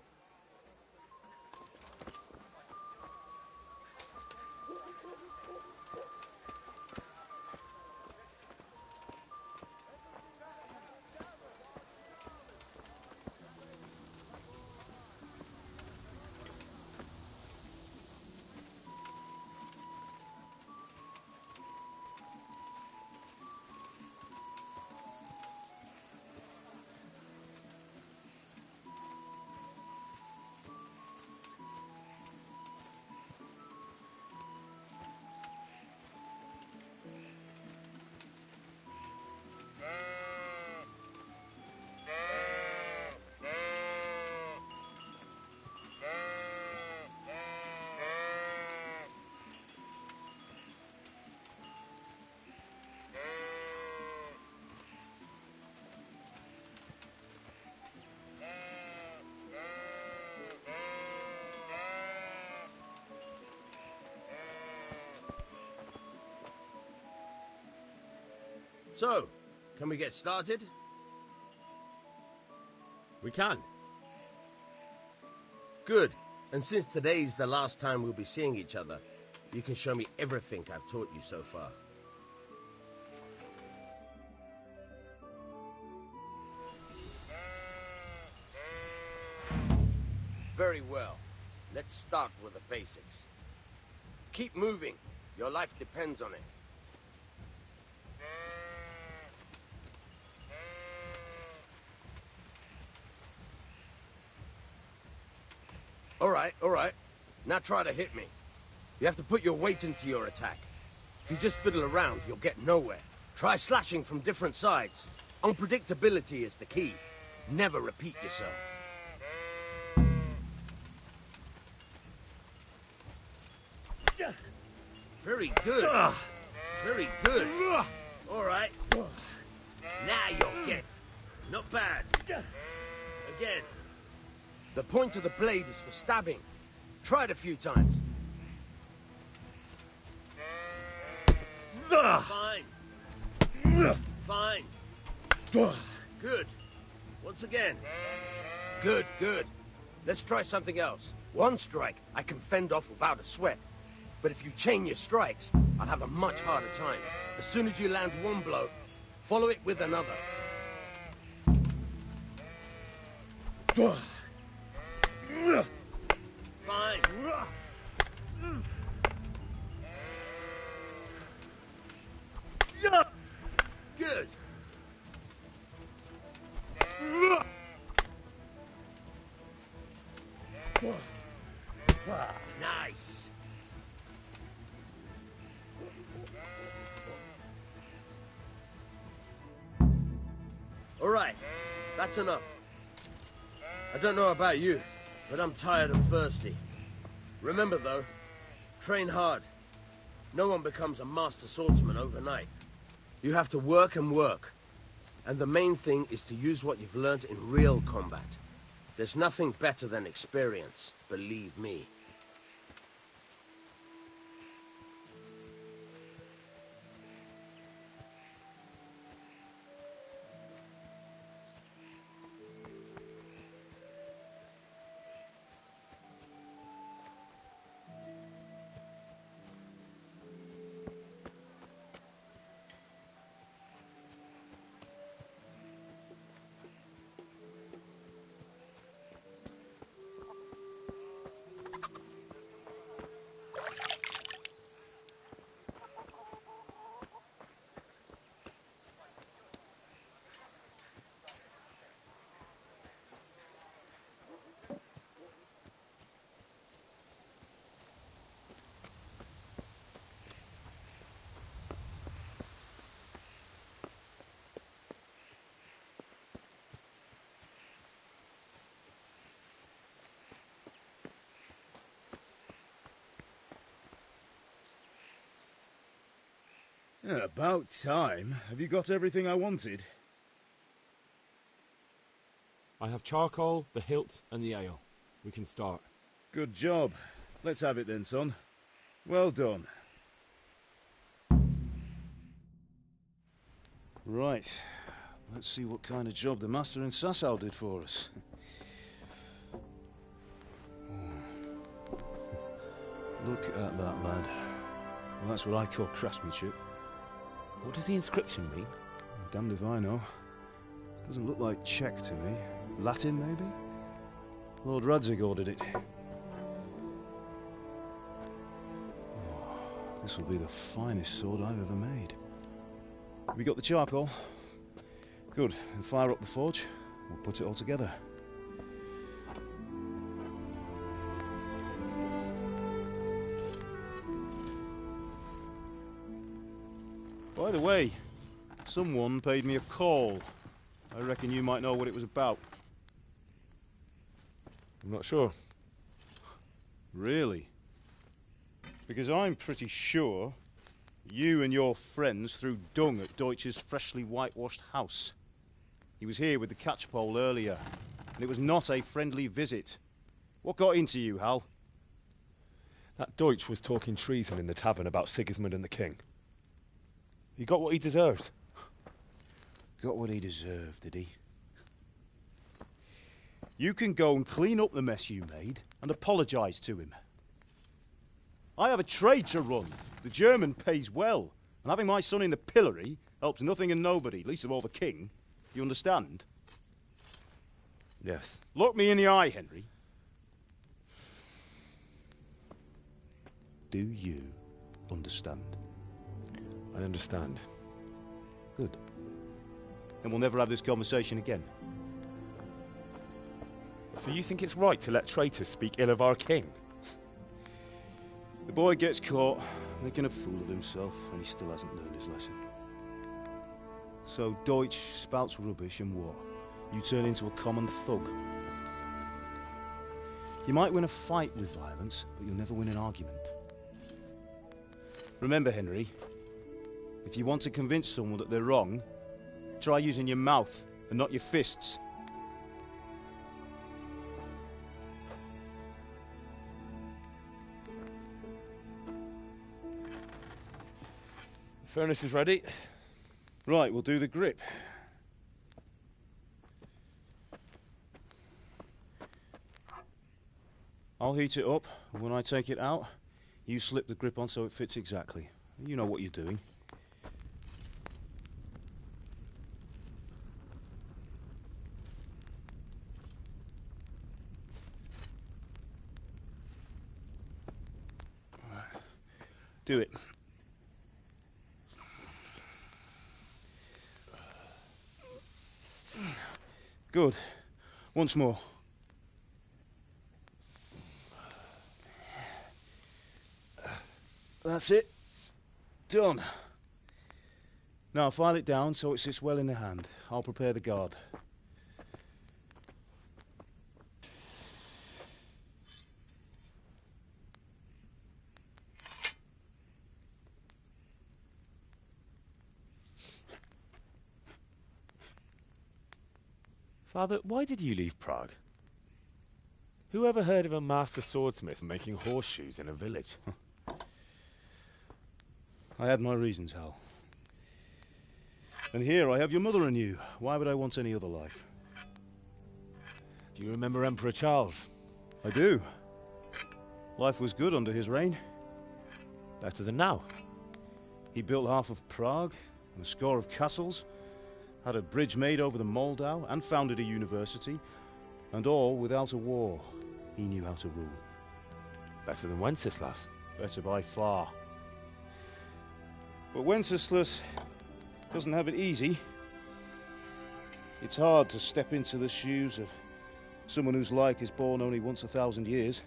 So, can we get started? We can. Good. And since today's the last time we'll be seeing each other, you can show me everything I've taught you so far. Very well. Let's start with the basics. Keep moving. Your life depends on it. All right. Now try to hit me. You have to put your weight into your attack. If you just fiddle around, you'll get nowhere. Try slashing from different sides. Unpredictability is the key. Never repeat yourself. Very good. Very good. All right. Now you'll get. Not bad. Again. The point of the blade is for stabbing. Try it a few times. Fine. Fine. Good. Once again. Good, good. Let's try something else. One strike I can fend off without a sweat. But if you chain your strikes, I'll have a much harder time. As soon as you land one blow, follow it with another. Fine. Good. Nice. All right, that's enough. I don't know about you, but I'm tired and thirsty. Remember though, train hard. No one becomes a master swordsman overnight. You have to work and work. And the main thing is to use what you've learned in real combat. There's nothing better than experience, believe me. Yeah, about time. Have you got everything I wanted? I have charcoal, the hilt, and the ale. We can start. Good job. Let's have it then, son. Well done. Right. Let's see what kind of job the master in Sasau did for us. Look at that, lad. Well, that's what I call craftsmanship. What does the inscription mean? Damned if I know. Doesn't look like Czech to me. Latin, maybe? Lord Radzig ordered it. Oh, this will be the finest sword I've ever made. We got the charcoal? Good. Then fire up the forge. We'll put it all together. By the way, someone paid me a call. I reckon you might know what it was about. I'm not sure. Really? Because I'm pretty sure you and your friends threw dung at Deutsch's freshly whitewashed house. He was here with the catchpole earlier, and it was not a friendly visit. What got into you, Hal? That Deutsch was talking treason in the tavern about Sigismund and the king. He got what he deserved. Got what he deserved, did he? You can go and clean up the mess you made and apologise to him. I have a trade to run. The German pays well, and having my son in the pillory helps nothing and nobody, least of all the king. You understand? Yes. Look me in the eye, Henry. Do you understand? I understand. Good. Then we'll never have this conversation again. So you think it's right to let traitors speak ill of our king? The boy gets caught, making a fool of himself, and he still hasn't learned his lesson. So Deutsch spouts rubbish, and what? You turn into a common thug. You might win a fight with violence, but you'll never win an argument. Remember, Henry, if you want to convince someone that they're wrong, try using your mouth and not your fists. Furnace is ready. Right, we'll do the grip. I'll heat it up, and when I take it out, you slip the grip on so it fits exactly. You know what you're doing. Do it. Good. Once more. That's it. Done. Now file it down so it sits well in the hand. I'll prepare the guard. Father, why did you leave Prague? Who ever heard of a master swordsmith making horseshoes in a village? I had my reasons, Hal. And here I have your mother and you. Why would I want any other life? Do you remember Emperor Charles? I do. Life was good under his reign. Better than now. He built half of Prague and a score of castles, had a bridge made over the Moldau, and founded a university, and all without a war. He knew how to rule. Better than Wenceslas. Better by far. But Wenceslas doesn't have it easy. It's hard to step into the shoes of someone whose like is born only once 1,000 years.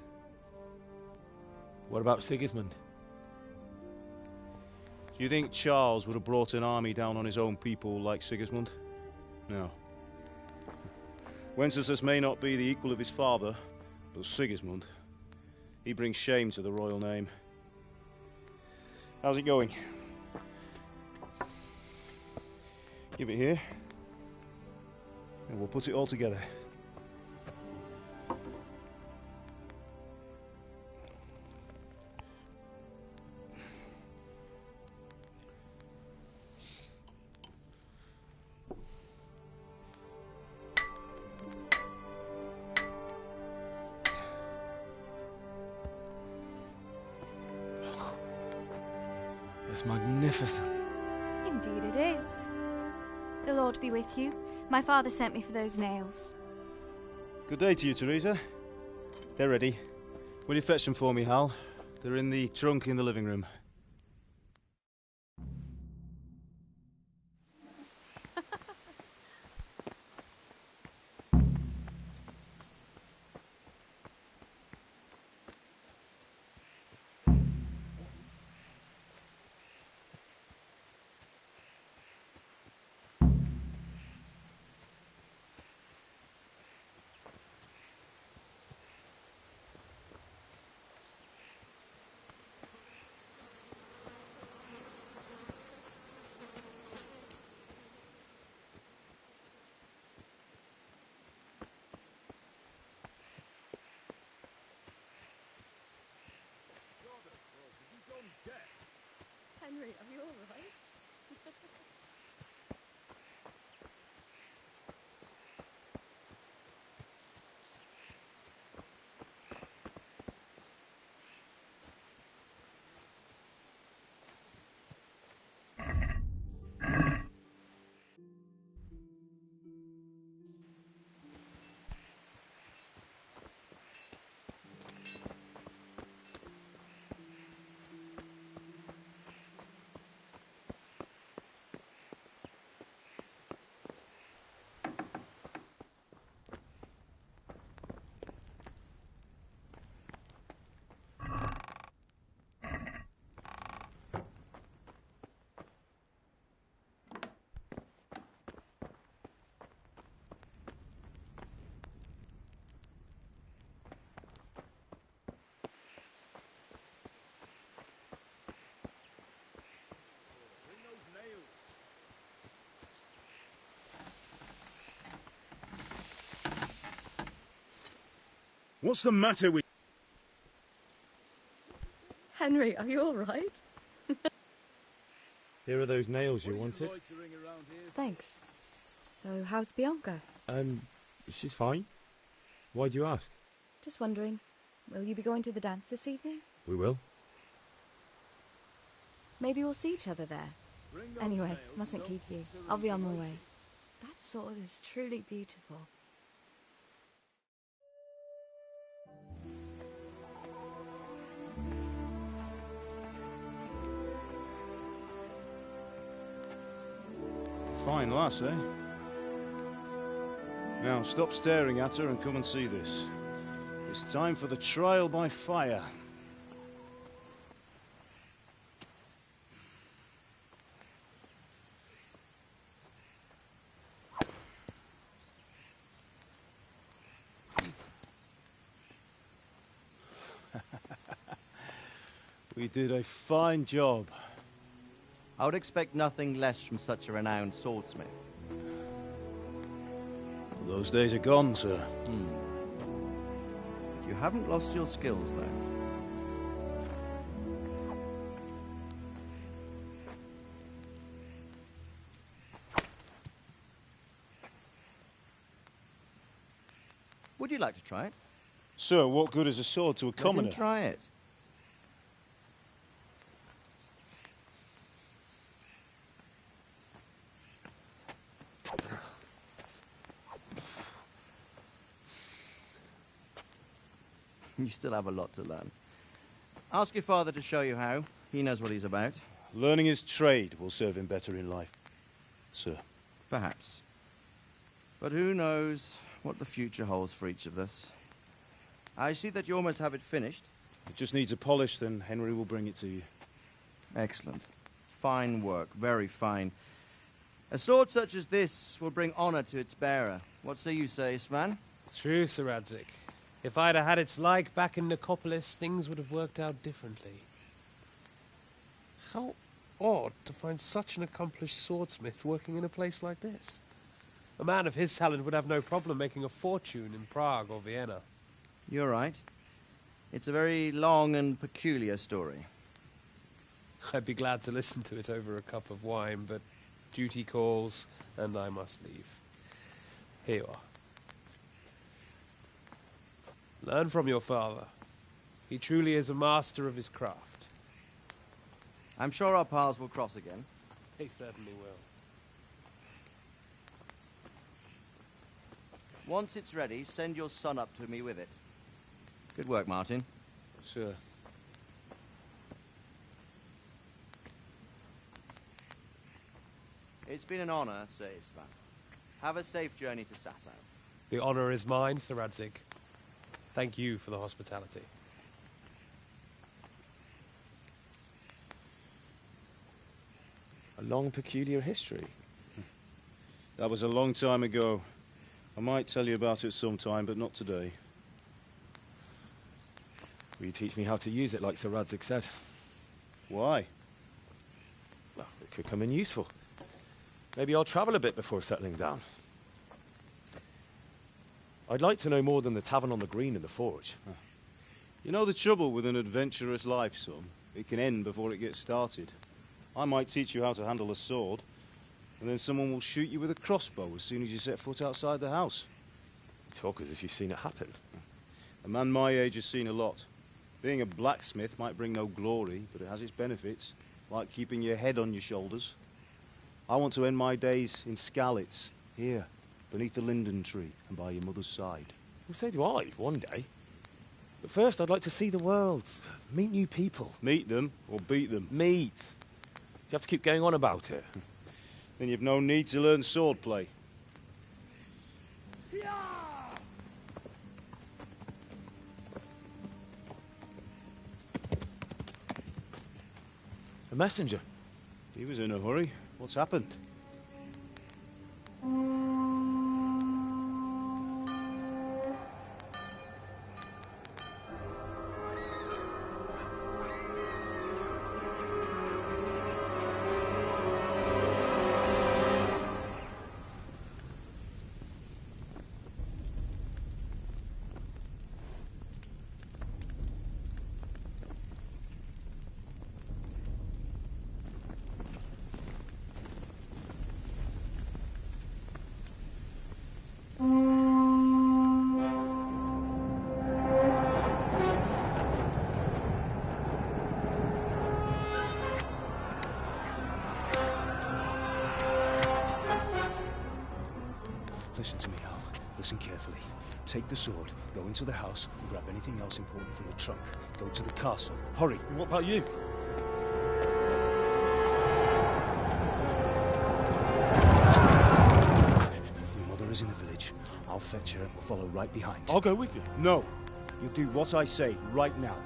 What about Sigismund? Do you think Charles would have brought an army down on his own people like Sigismund? No. Wenceslas may not be the equal of his father, but Sigismund, he brings shame to the royal name. How's it going? Give it here, and we'll put it all together. It's magnificent. Indeed it is. The Lord be with you. My father sent me for those nails. Good day to you, Teresa. They're ready. Will you fetch them for me, Hal? They're in the trunk in the living room. Henry, are you all right? What's the matter with... Henry, are you all right? Here are those nails you wanted. Thanks. So, how's Bianca? She's fine. Why do you ask? Just wondering, will you be going to the dance this evening? We will. Maybe we'll see each other there. Anyway, mustn't keep you. I'll be on my way. That sword is truly beautiful. Fine lass, eh? Now, stop staring at her and come and see this. It's time for the trial by fire. We did a fine job. I would expect nothing less from such a renowned swordsmith. Those days are gone, sir. You haven't lost your skills, though. Would you like to try it? Sir, what good is a sword to a commoner? Let him try it. You still have a lot to learn. Ask your father to show you how. He knows what he's about. Learning his trade will serve him better in life, sir. Perhaps. But who knows what the future holds for each of us. I see that you almost have it finished. It just needs a polish, then Henry will bring it to you. Excellent. Fine work, very fine. A sword such as this will bring honor to its bearer. What say you, Svan? True, Sir Radzig. If I'd had its like back in Nicopolis, things would have worked out differently. How odd to find such an accomplished swordsmith working in a place like this. A man of his talent would have no problem making a fortune in Prague or Vienna. You're right. It's a very long and peculiar story. I'd be glad to listen to it over a cup of wine, but duty calls, and I must leave. Here you are. Learn from your father. He truly is a master of his craft. I'm sure our paths will cross again. He certainly will. Once it's ready, send your son up to me with it. Good work, Martin. Sir. It's been an honor, Sir Isvan. Have a safe journey to Sasau. The honor is mine, Sir Radzig. Thank you for the hospitality. A long, peculiar history. That was a long time ago. I might tell you about it sometime, but not today. Will you teach me how to use it, like Sir Radzig said? Why? Well, it could come in useful. Maybe I'll travel a bit before settling down. I'd like to know more than the tavern on the green and the forge. You know the trouble with an adventurous life, son? It can end before it gets started. I might teach you how to handle a sword, and then someone will shoot you with a crossbow as soon as you set foot outside the house. You talk as if you've seen it happen. A man my age has seen a lot. Being a blacksmith might bring no glory, but it has its benefits, like keeping your head on your shoulders. I want to end my days in Skalitz, here, beneath the linden tree and by your mother's side. Well, so do I, one day. But first, I'd like to see the world, meet new people. Meet them or beat them? Meet. You have to keep going on about it. Then you've no need to learn swordplay. A messenger. He was in a hurry. What's happened? Listen to me, Hal. Listen carefully. Take the sword, go into the house, and grab anything else important from the trunk. Go to the castle. Hurry! What about you? Your mother is in the village. I'll fetch her and we'll follow right behind. I'll go with you. No. You'll do what I say right now.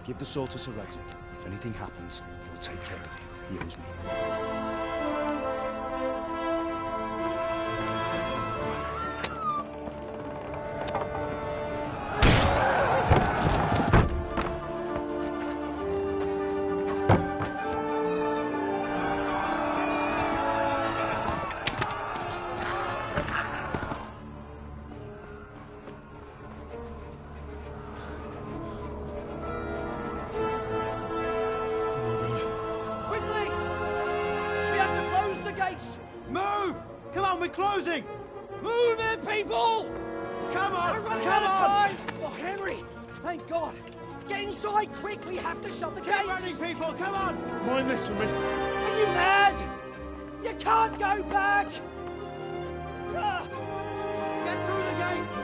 Give the sword to Sir Isaac. If anything happens, he'll take care of you. He owes me. Quickly! We have to close the gates! Move! Come on, we're closing! Move it, people! Come on! We're running Come out of on! time! Oh, Henry! Thank God! Get inside, quick! We have to shut the gates! Get running, people! Come on! Mind this for me. Are you mad? You can't go back! Ah. Get through the gates!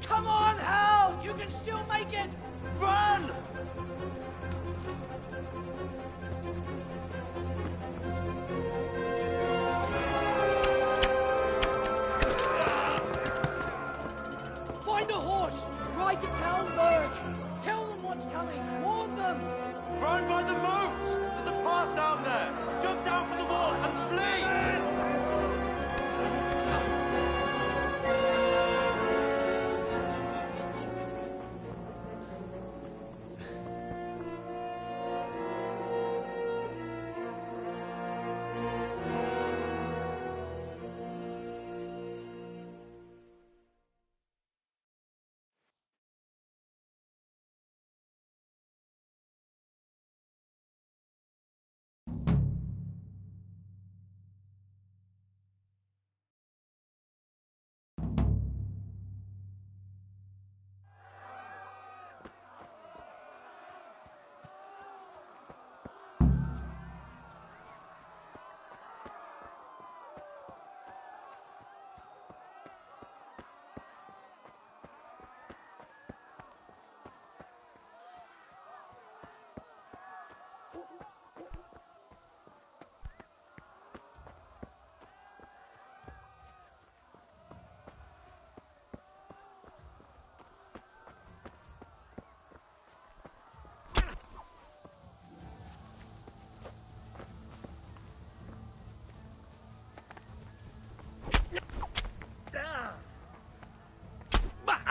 Come on, Hal! You can still make it! Run! Find a horse! Ride to Talmberg! Tell them what's coming! Warn them! Run by the moat! There's a path down there! Jump down from the wall and flee!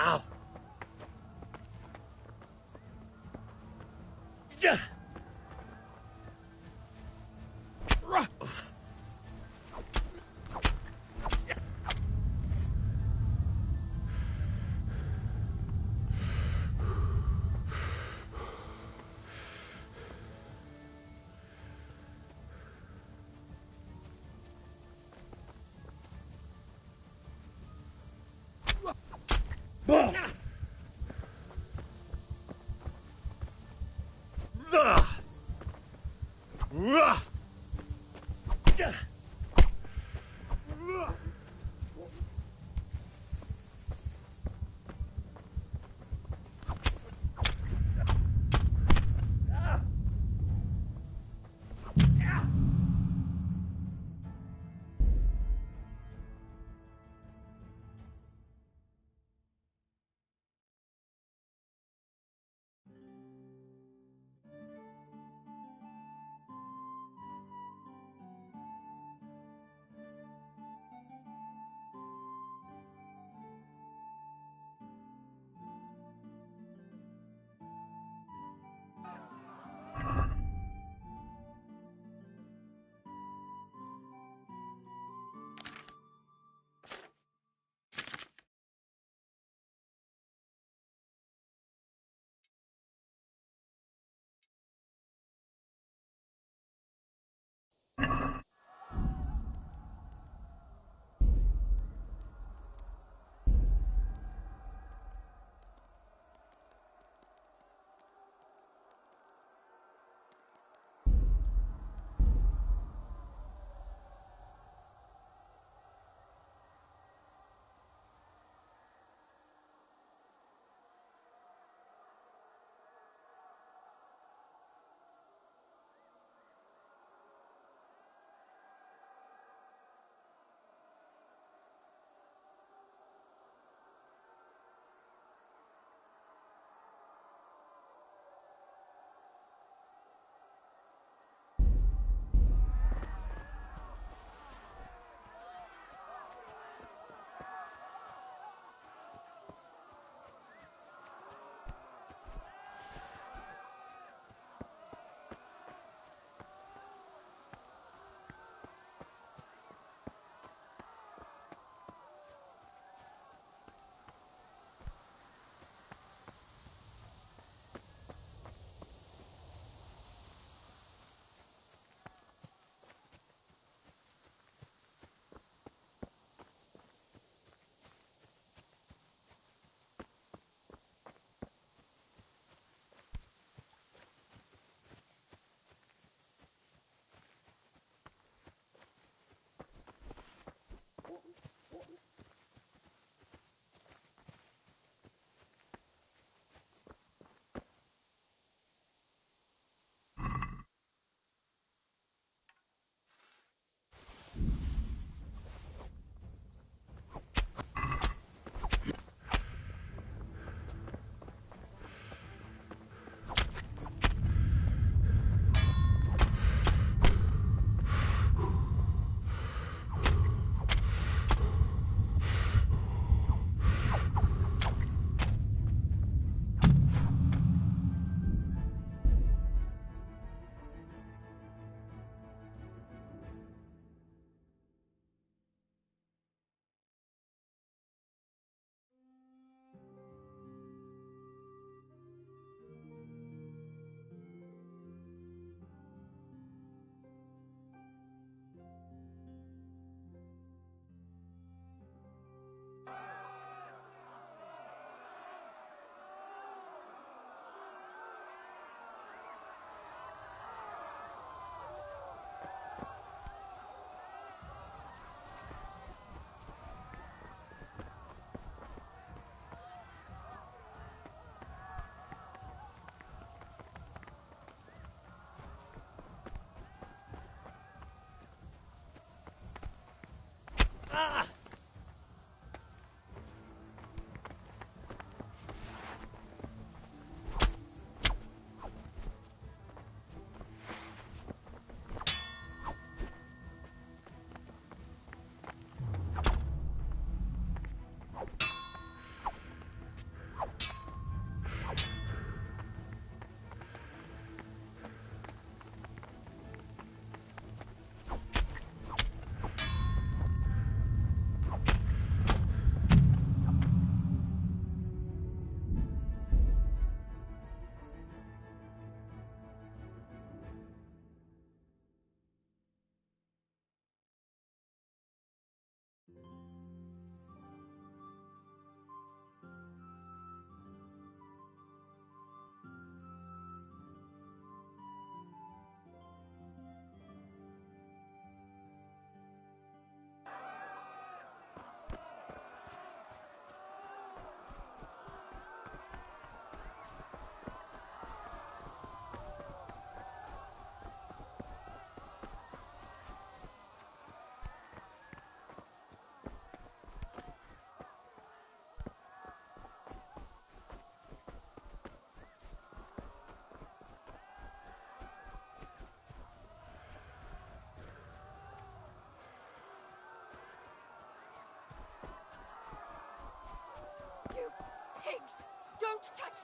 Ow!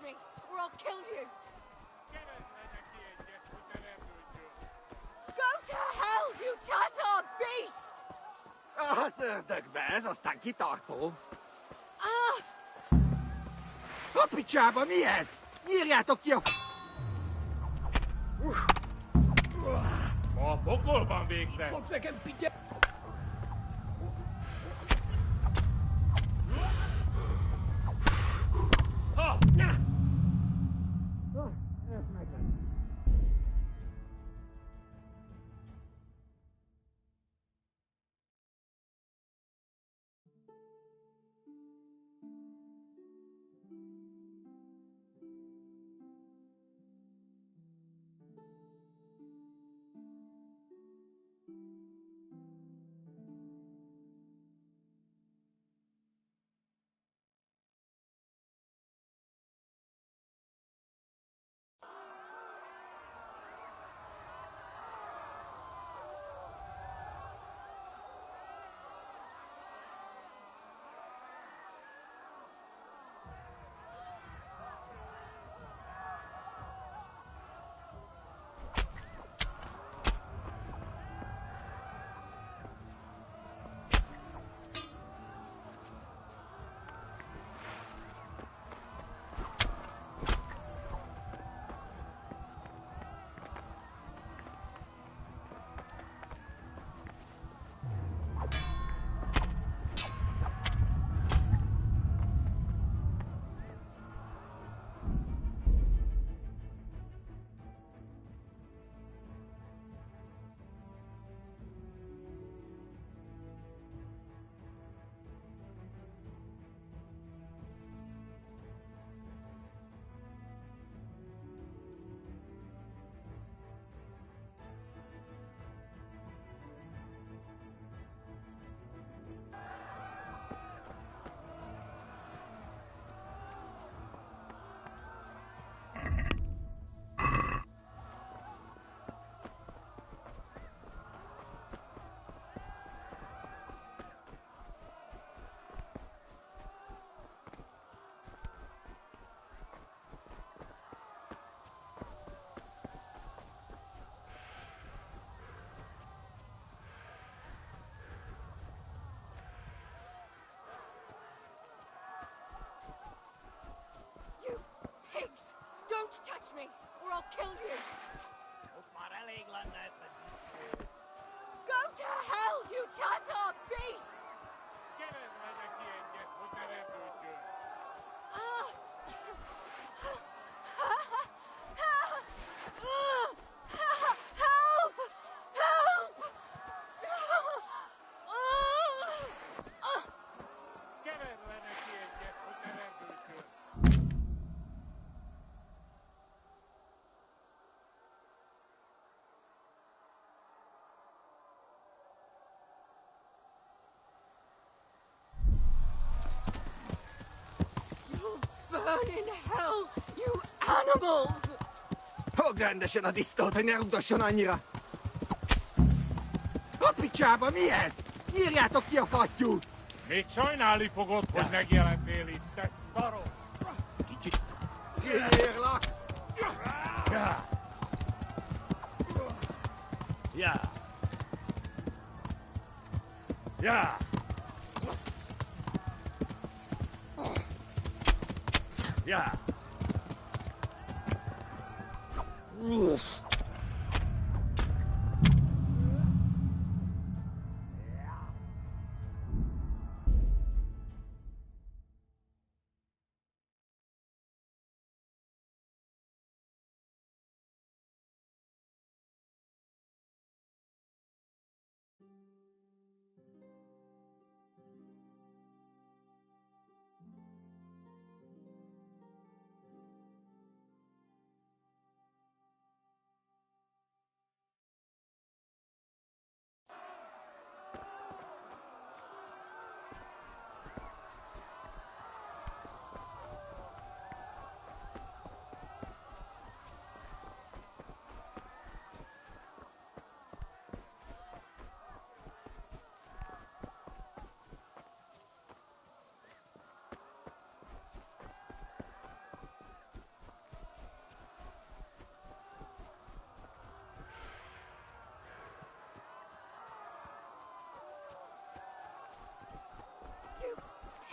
me, or I'll kill you! Go to hell, you Tatar beast! Ez aztán kitartó. Ah! A picsába, mi ez? Nyírjátok ki a... A pokolban végzett! Fogsz nekem pityet? Ha! Don't touch me, or I'll kill you! Go to hell, you Tatar beast! Ah! Help! Help! Burn in hell, you animals! Fogd rendesen a disztót, hogy ne rugdosson annyira! A picsába, mi ez? Nyírjátok ki a fattyút! Még sajnálni fogod, hogy megjelentél itt, te szaros! Kinyírlak! Ja! Ja! Ja! Ja!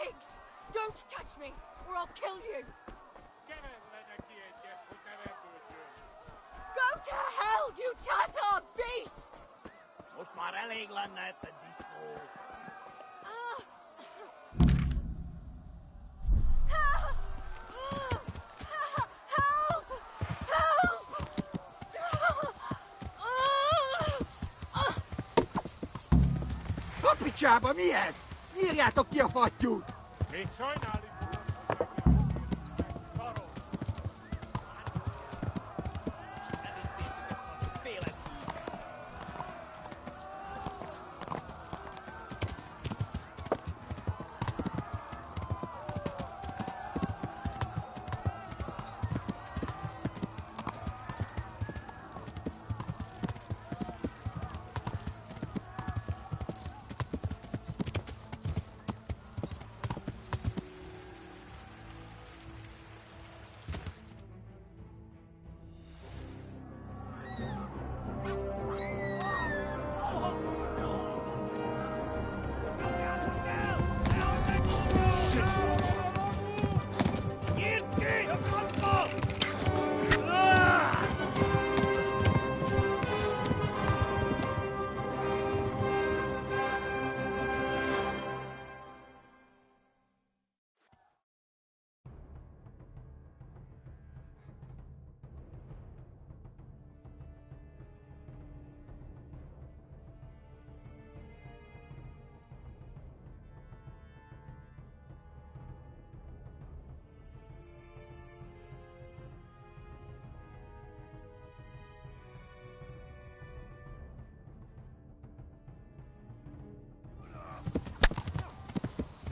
pigs! Don't touch me, or I'll kill you! Go to hell, you Tatar beast! Mut maar eléglen näette diszó. Help! Help! A picsába miért? Írjátok ki a fattyút! Még sajnálni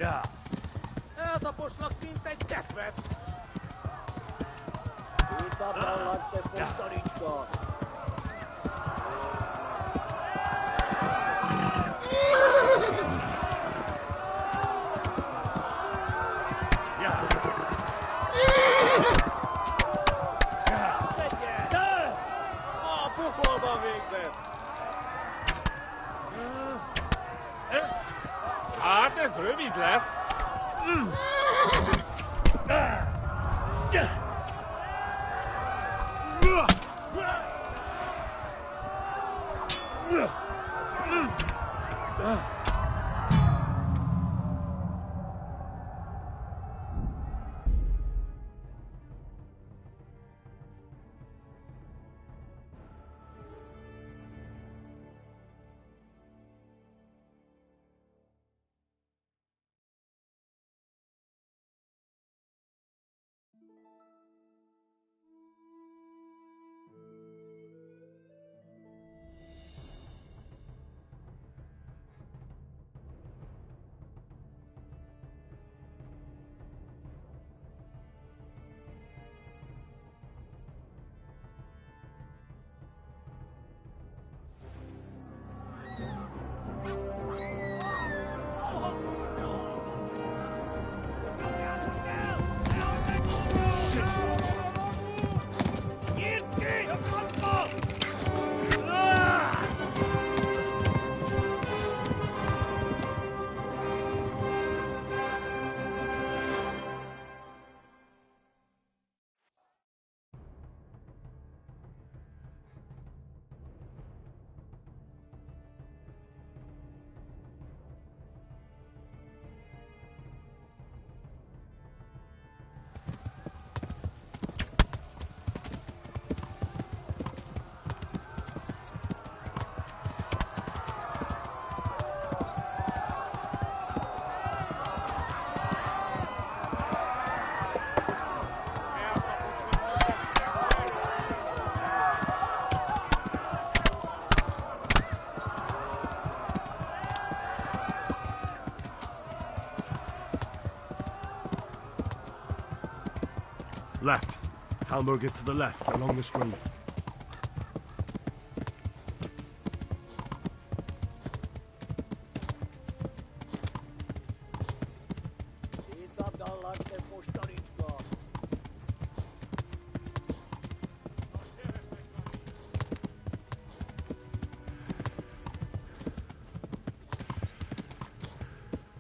Ja. Eltaposlak, mint egy tekvet! DeBayleLeoharte fosztalicska! A pokolban végzett! Hát ez rövid lesz. Left. Talmberg is to the left, along the stream. DeBayleLeoharte fosztalicska!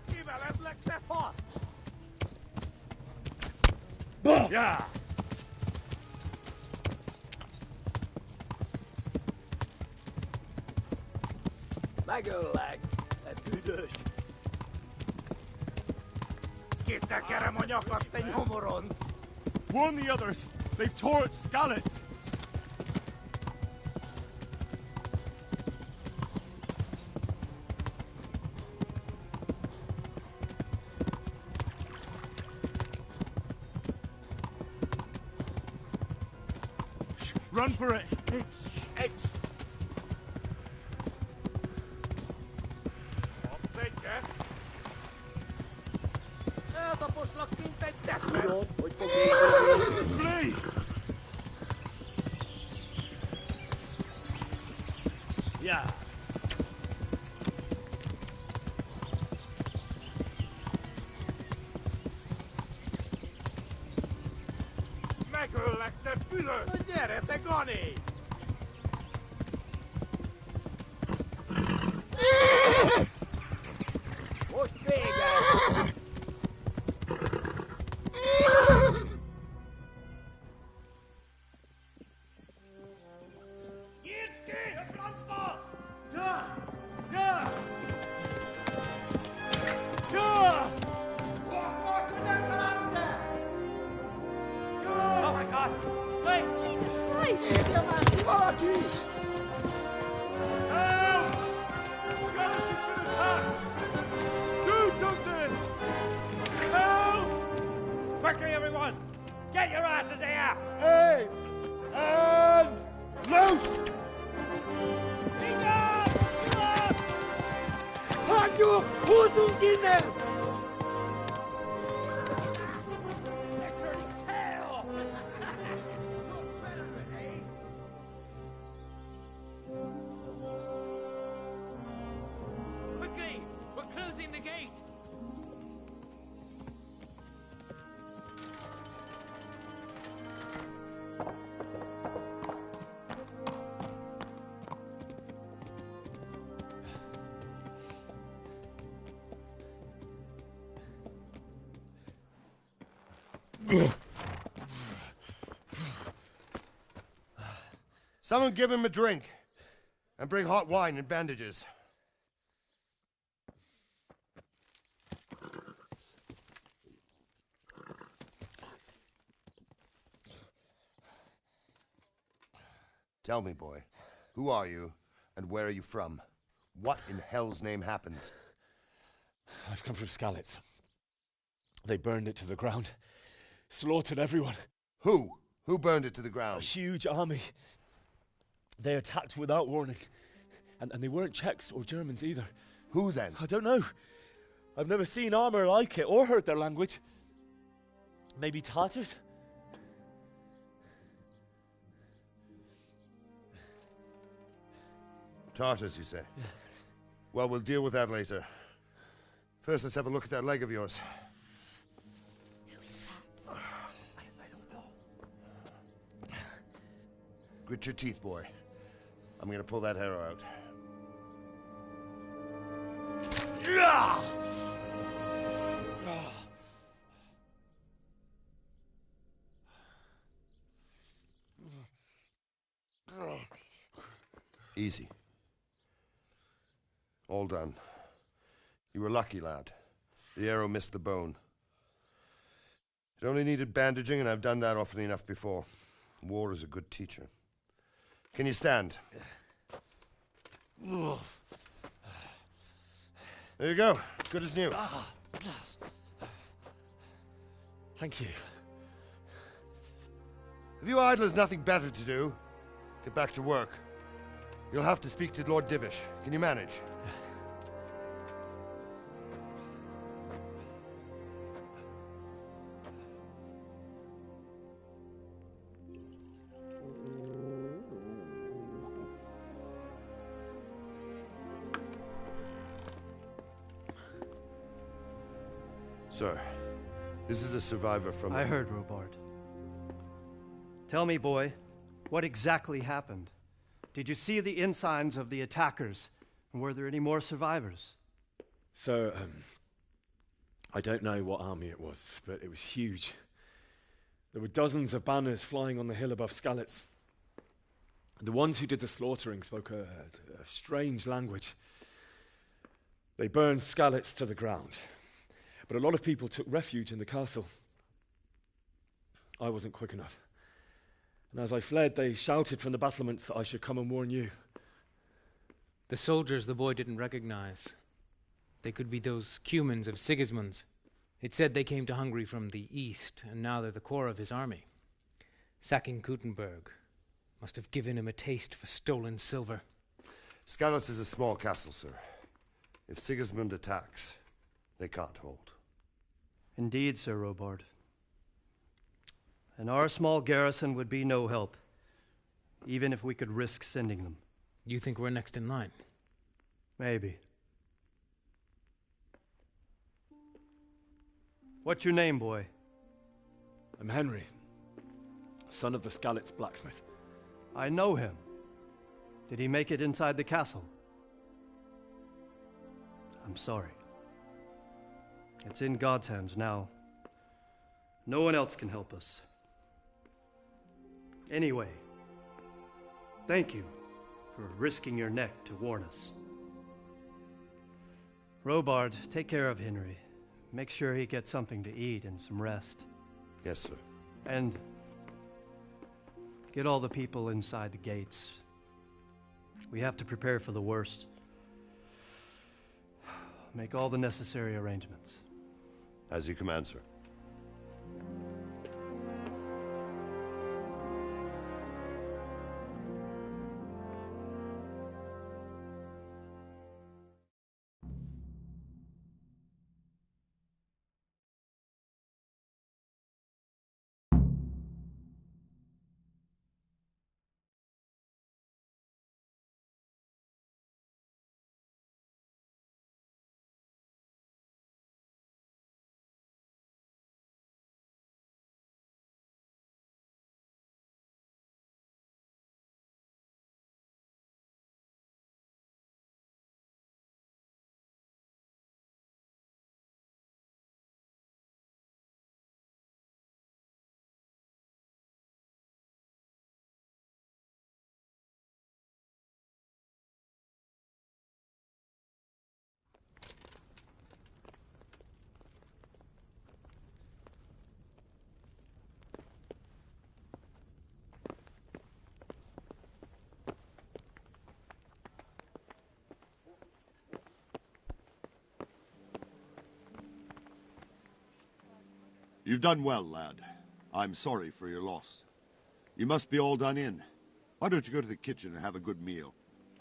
Kivelezlek, te fasz! Yeah. Megöllek, te büdös! Kitekerem a nyakat, te nyomoron! Warn the others! They've torched Skalitz! Run for it! X! Eltaposlak, mint egy tepe! Tudod, hogy fog érezni? Flee! Yeah. Megöllek, te fülös! Na gyere, te Gani! Most vége! Nyílt ki a francba! Ja! Ja! Ja! Oh my God! Wait! Jesus Christ! Érje már ki valaki! Help! Skalitz has been attacked! Do something! Help! Quickly, everyone! Get your asses here! Hey! And loose! Hagyjuk! Húzzunk innen! They're turning tail! Quickly! We're closing the gate! Someone give him a drink. And bring hot wine and bandages. Tell me, boy, who are you and where are you from? What in hell's name happened? I've come from Skalitz. They burned it to the ground. Slaughtered everyone. Who? Who burned it to the ground? A huge army. They attacked without warning. And they weren't Czechs or Germans either. Who then? I don't know. I've never seen armor like it or heard their language. Maybe Tatars? Tartars, you say? Yeah. Well, we'll deal with that later. First, let's have a look at that leg of yours. I don't know. Grit your teeth, boy. I'm gonna pull that arrow out. Easy. All done. You were lucky, lad. The arrow missed the bone. It only needed bandaging, and I've done that often enough before. War is a good teacher. Can you stand? There you go. Good as new. Thank you. If you idlers nothing better to do, get back to work. You'll have to speak to Lord Divish. Can you manage? Sir, this is a survivor from... I heard, Robart. Tell me, boy, what exactly happened? Did you see the ensigns of the attackers? And were there any more survivors? So, I don't know what army it was, but it was huge. There were dozens of banners flying on the hill above Skalitz. The ones who did the slaughtering spoke a strange language. They burned Skalitz to the ground, but a lot of people took refuge in the castle. I wasn't quick enough. And as I fled, they shouted from the battlements that I should come and warn you. The soldiers the boy didn't recognize. They could be those Cumans of Sigismund's. It said they came to Hungary from the east, and now they're the core of his army. Sacking Gutenberg must have given him a taste for stolen silver. Skalitz is a small castle, sir. If Sigismund attacks, they can't hold. Indeed, Sir Robard. And our small garrison would be no help, even if we could risk sending them. You think we're next in line? Maybe. What's your name, boy? I'm Henry, son of the Skalitz blacksmith. I know him. Did he make it inside the castle? I'm sorry. It's in God's hands now. No one else can help us. Anyway, thank you for risking your neck to warn us. Robard, take care of Henry. Make sure he gets something to eat and some rest. Yes, sir. And get all the people inside the gates. We have to prepare for the worst. Make all the necessary arrangements. As you command, sir. You've done well, lad. I'm sorry for your loss. You must be all done in. Why don't you go to the kitchen and have a good meal?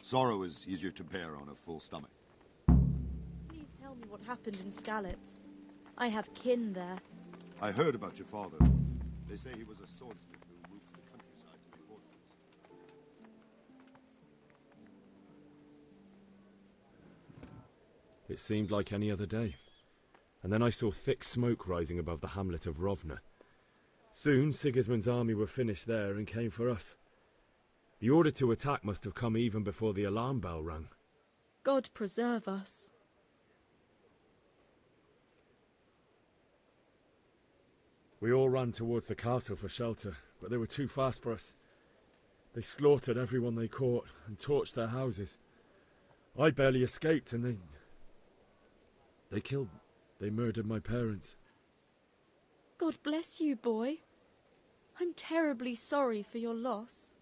Sorrow is easier to bear on a full stomach. Please tell me what happened in Skalitz. I have kin there. I heard about your father. They say he was a swordsman who moved to the countryside to make portraits. It seemed like any other day. And then I saw thick smoke rising above the hamlet of Rovna. Soon Sigismund's army were finished there and came for us. The order to attack must have come even before the alarm bell rang. God preserve us. We all ran towards the castle for shelter, but they were too fast for us. They slaughtered everyone they caught and torched their houses. I barely escaped, and they murdered my parents. God bless you, boy. I'm terribly sorry for your loss.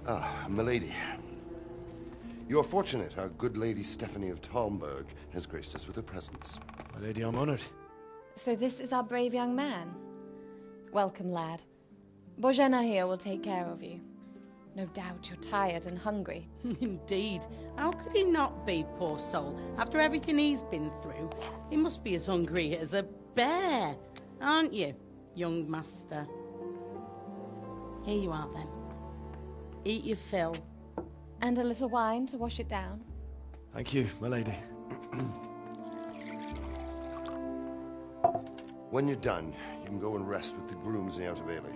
Ah, milady. You're fortunate our good lady Stephanie of Talmberg has graced us with her presence. My lady, I'm honored. So this is our brave young man. Welcome, lad. Bozhena here will take care of you. No doubt you're tired and hungry. Indeed. How could he not be, poor soul? After everything he's been through, he must be as hungry as a bear, aren't you, young master? Here you are, then. Eat your fill. And a little wine to wash it down. Thank you, my lady. When you're done, you can go and rest with the grooms in the Outer Bailey.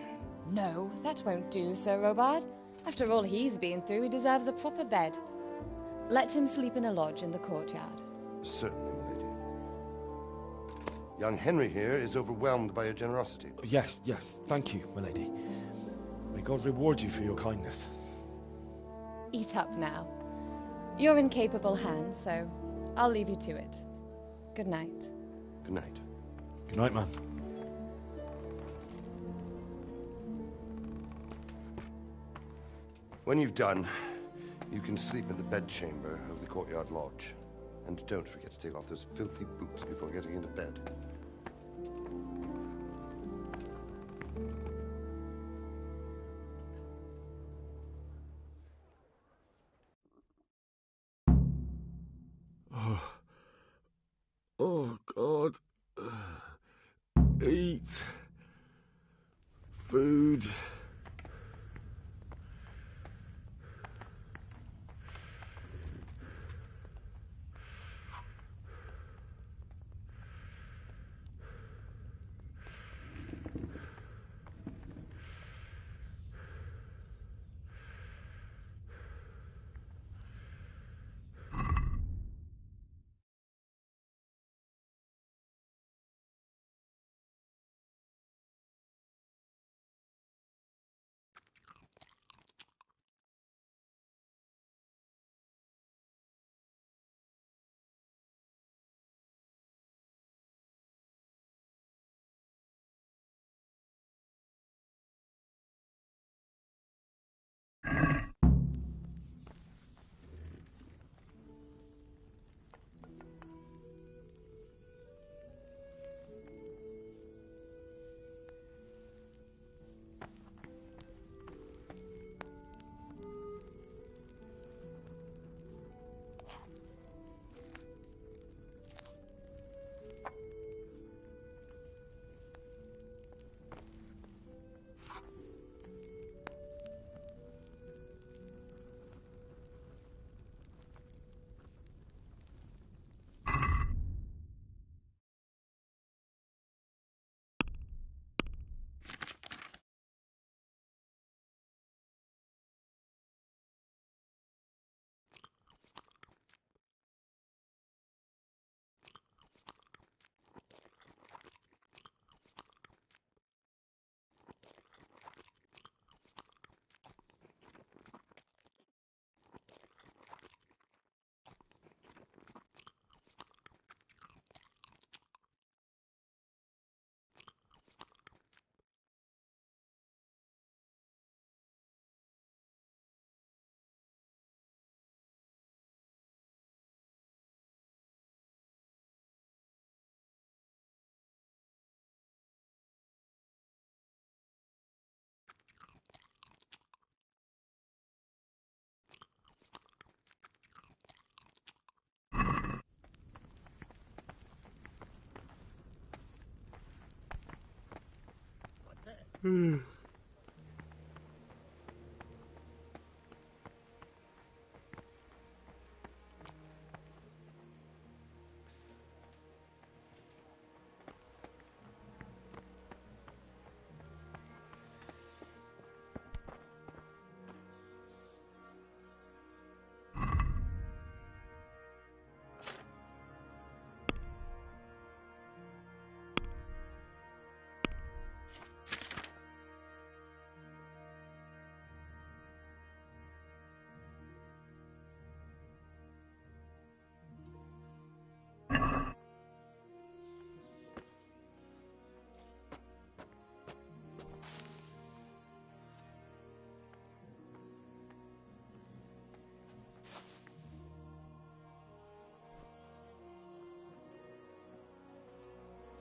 No, that won't do, Sir Robard. After all he's been through, he deserves a proper bed. Let him sleep in a lodge in the courtyard. Certainly, my lady. Young Henry here is overwhelmed by your generosity. Yes, yes. Thank you, my lady. May God reward you for your kindness. Eat up now. You're in capable hands, so I'll leave you to it. Good night. Good night. Good night, ma'am. When you've done, you can sleep in the bedchamber of the courtyard lodge. And don't forget to take off those filthy boots before getting into bed. Oh, God. Eat. Food.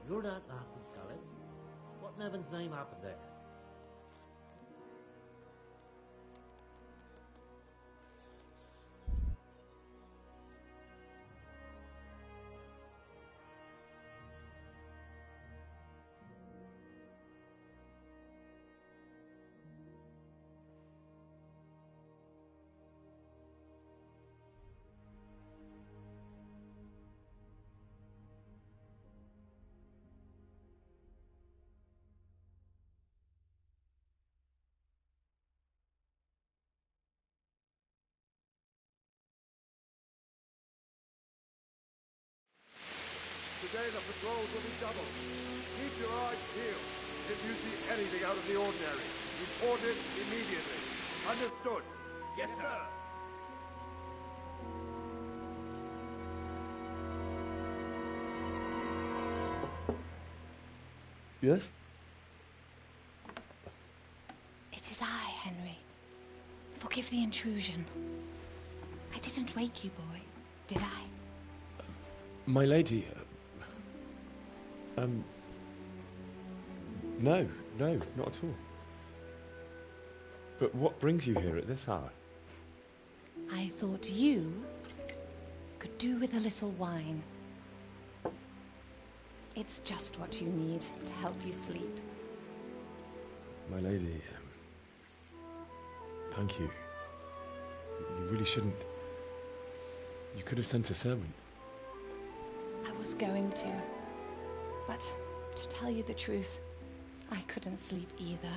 You're that lad from Skalitz? What in heaven's name happened there? day the patrols will be doubled. Keep your eyes peeled. If you see anything out of the ordinary, report it immediately. Understood? Yes, sir. Yes? It is I, Henry. Forgive the intrusion. I didn't wake you, boy, did I? My lady, no, not at all. But what brings you here at this hour? I thought you could do with a little wine. It's just what you need to help you sleep. My lady, thank you. You really shouldn't. You could have sent a servant. I was going to, but to tell you the truth, I couldn't sleep either.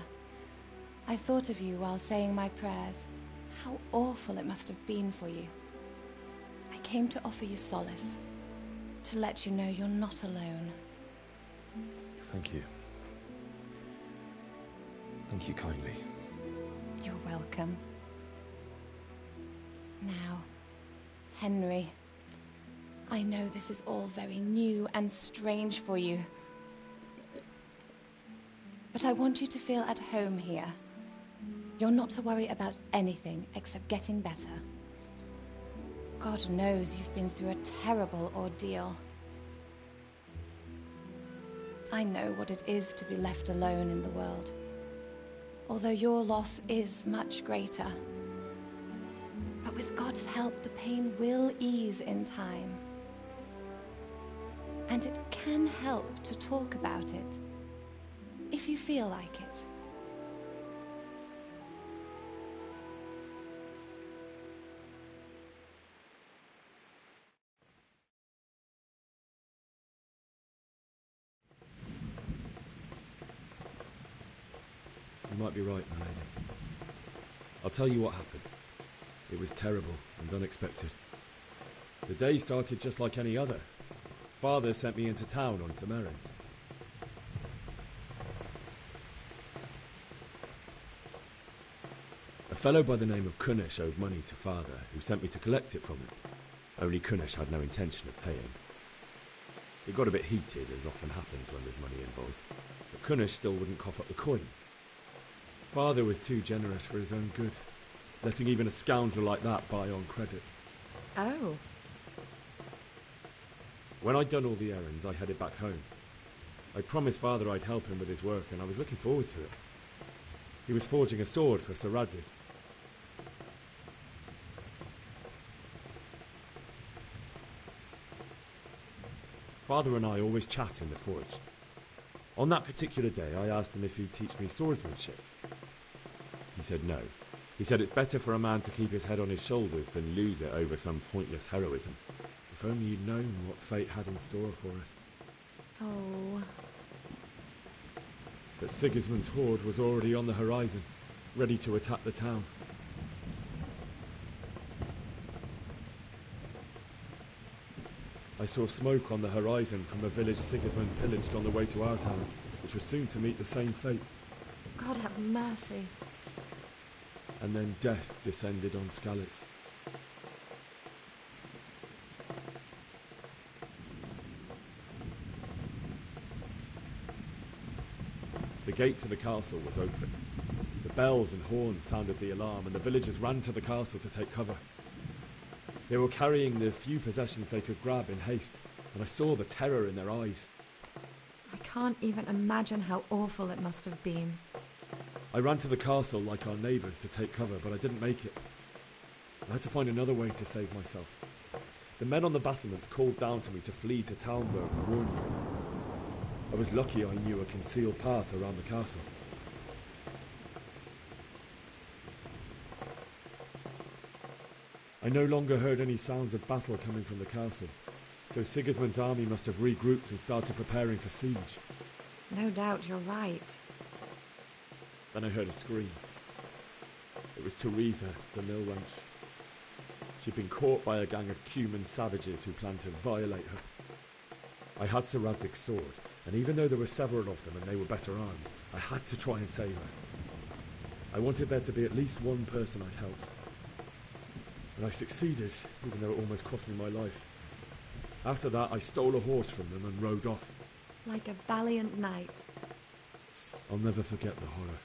I thought of you while saying my prayers. How awful it must have been for you. I came to offer you solace, to let you know you're not alone. Thank you. Thank you kindly. You're welcome. Now, Henry, I know this is all very new and strange for you. But I want you to feel at home here. You're not to worry about anything except getting better. God knows you've been through a terrible ordeal. I know what it is to be left alone in the world, although your loss is much greater. But with God's help, the pain will ease in time. And it can help to talk about it, if you feel like it. You might be right, my lady. I'll tell you what happened. It was terrible and unexpected. The day started just like any other. Father sent me into town on some errands. A fellow by the name of Kunish owed money to Father, who sent me to collect it from him. Only Kunish had no intention of paying. It got a bit heated, as often happens when there's money involved, but Kunish still wouldn't cough up the coin. Father was too generous for his own good, letting even a scoundrel like that buy on credit. Oh. When I'd done all the errands, I headed back home. I promised Father I'd help him with his work, and I was looking forward to it. He was forging a sword for Sir Radzig. Father and I always chat in the forge. On that particular day, I asked him if he'd teach me swordsmanship. He said no. He said it's better for a man to keep his head on his shoulders than lose it over some pointless heroism. If only you'd known what fate had in store for us. Oh. But Sigismund's horde was already on the horizon, ready to attack the town. I saw smoke on the horizon from a village Sigismund pillaged on the way to our town, which was soon to meet the same fate. God have mercy. And then death descended on Skalitz. The gate to the castle was open. The bells and horns sounded the alarm, and the villagers ran to the castle to take cover. They were carrying the few possessions they could grab in haste, and I saw the terror in their eyes. I can't even imagine how awful it must have been. I ran to the castle like our neighbours to take cover, but I didn't make it. I had to find another way to save myself. The men on the battlements called down to me to flee to Talmberg and warn you. I was lucky I knew a concealed path around the castle. I no longer heard any sounds of battle coming from the castle, so Sigismund's army must have regrouped and started preparing for siege. No doubt you're right. Then I heard a scream. It was Teresa, the mill wench. She'd been caught by a gang of Cuman savages who planned to violate her. I had Sir Radzig's sword, and even though there were several of them and they were better armed, I had to try and save her. I wanted there to be at least one person I'd helped. And I succeeded, even though it almost cost me my life. After that, I stole a horse from them and rode off. Like a valiant knight. I'll never forget the horror.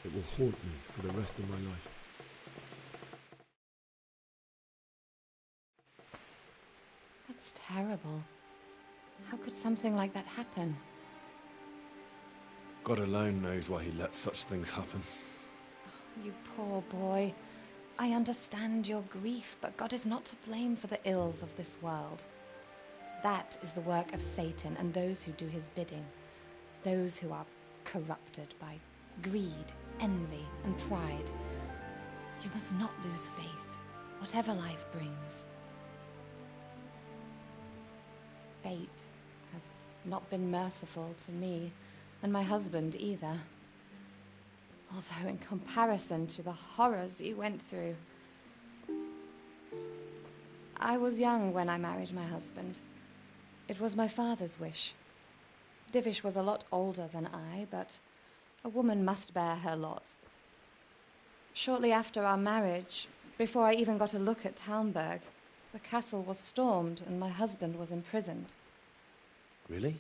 It will haunt me for the rest of my life. That's terrible. How could something like that happen? God alone knows why he lets such things happen. You poor boy. I understand your grief, but God is not to blame for the ills of this world. That is the work of Satan and those who do his bidding. Those who are corrupted by greed, envy, and pride. You must not lose faith, whatever life brings. Fate has not been merciful to me, and my husband either. Although in comparison to the horrors he went through. I was young when I married my husband. It was my father's wish. Divish was a lot older than I, but a woman must bear her lot. Shortly after our marriage, before I even got a look at Talmberg, the castle was stormed and my husband was imprisoned. Really?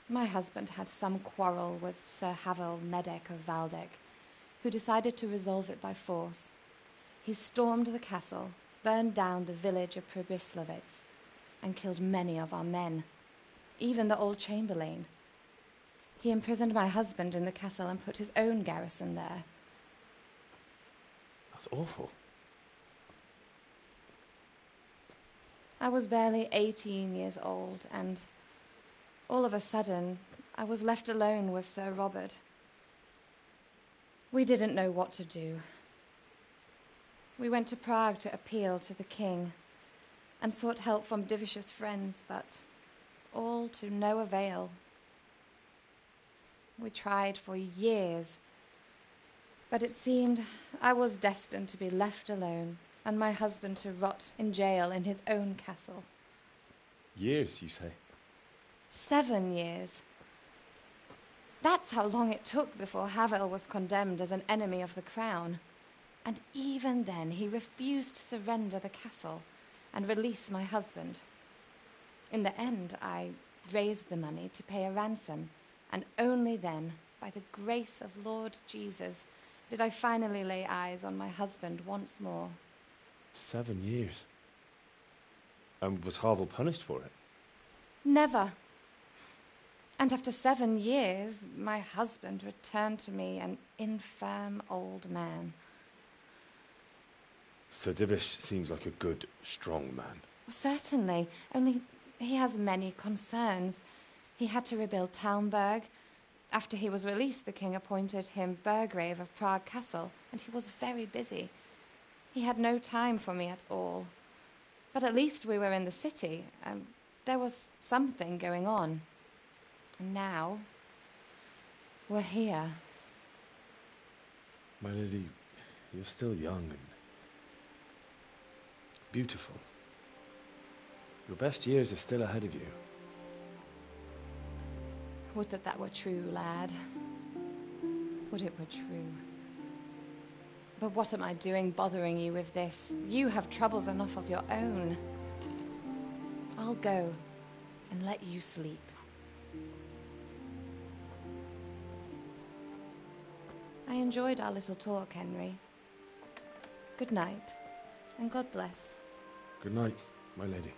My husband had some quarrel with Sir Havel Medek of Valdek, who decided to resolve it by force. He stormed the castle, burned down the village of Pribyslavitz, and killed many of our men, even the old chamberlain. He imprisoned my husband in the castle and put his own garrison there. That's awful. I was barely 18 years old, and all of a sudden, I was left alone with Sir Robert. We didn't know what to do. We went to Prague to appeal to the king and sought help from Divish's friends, but all to no avail. We tried for years, but it seemed I was destined to be left alone and my husband to rot in jail in his own castle. Years, you say? 7 years. That's how long it took before Havel was condemned as an enemy of the crown. And even then, he refused to surrender the castle and release my husband. In the end, I raised the money to pay a ransom, and only then, by the grace of Lord Jesus, did I finally lay eyes on my husband once more. 7 years? And was Havel punished for it? Never. And after 7 years, my husband returned to me an infirm old man. Sir Divish seems like a good, strong man. Certainly, only he has many concerns. He had to rebuild Talmberg. After he was released, the king appointed him Burgrave of Prague Castle, and he was very busy. He had no time for me at all. But at least we were in the city, and there was something going on. And now, we're here. My lady, you're still young and beautiful. Your best years are still ahead of you. Would that that were true, lad. Would it were true. But what am I doing bothering you with this? You have troubles enough of your own. I'll go and let you sleep. I enjoyed our little talk, Henry. Good night, and God bless. Good night, my lady.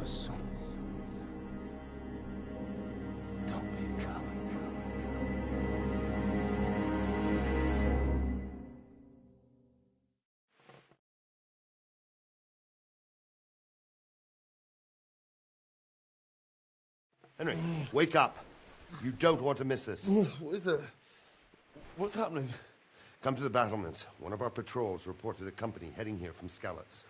son. Don't be a coward. Henry, wake up. You don't want to miss this. What is it? What's happening? Come to the battlements. One of our patrols reported a company heading here from Skalitz.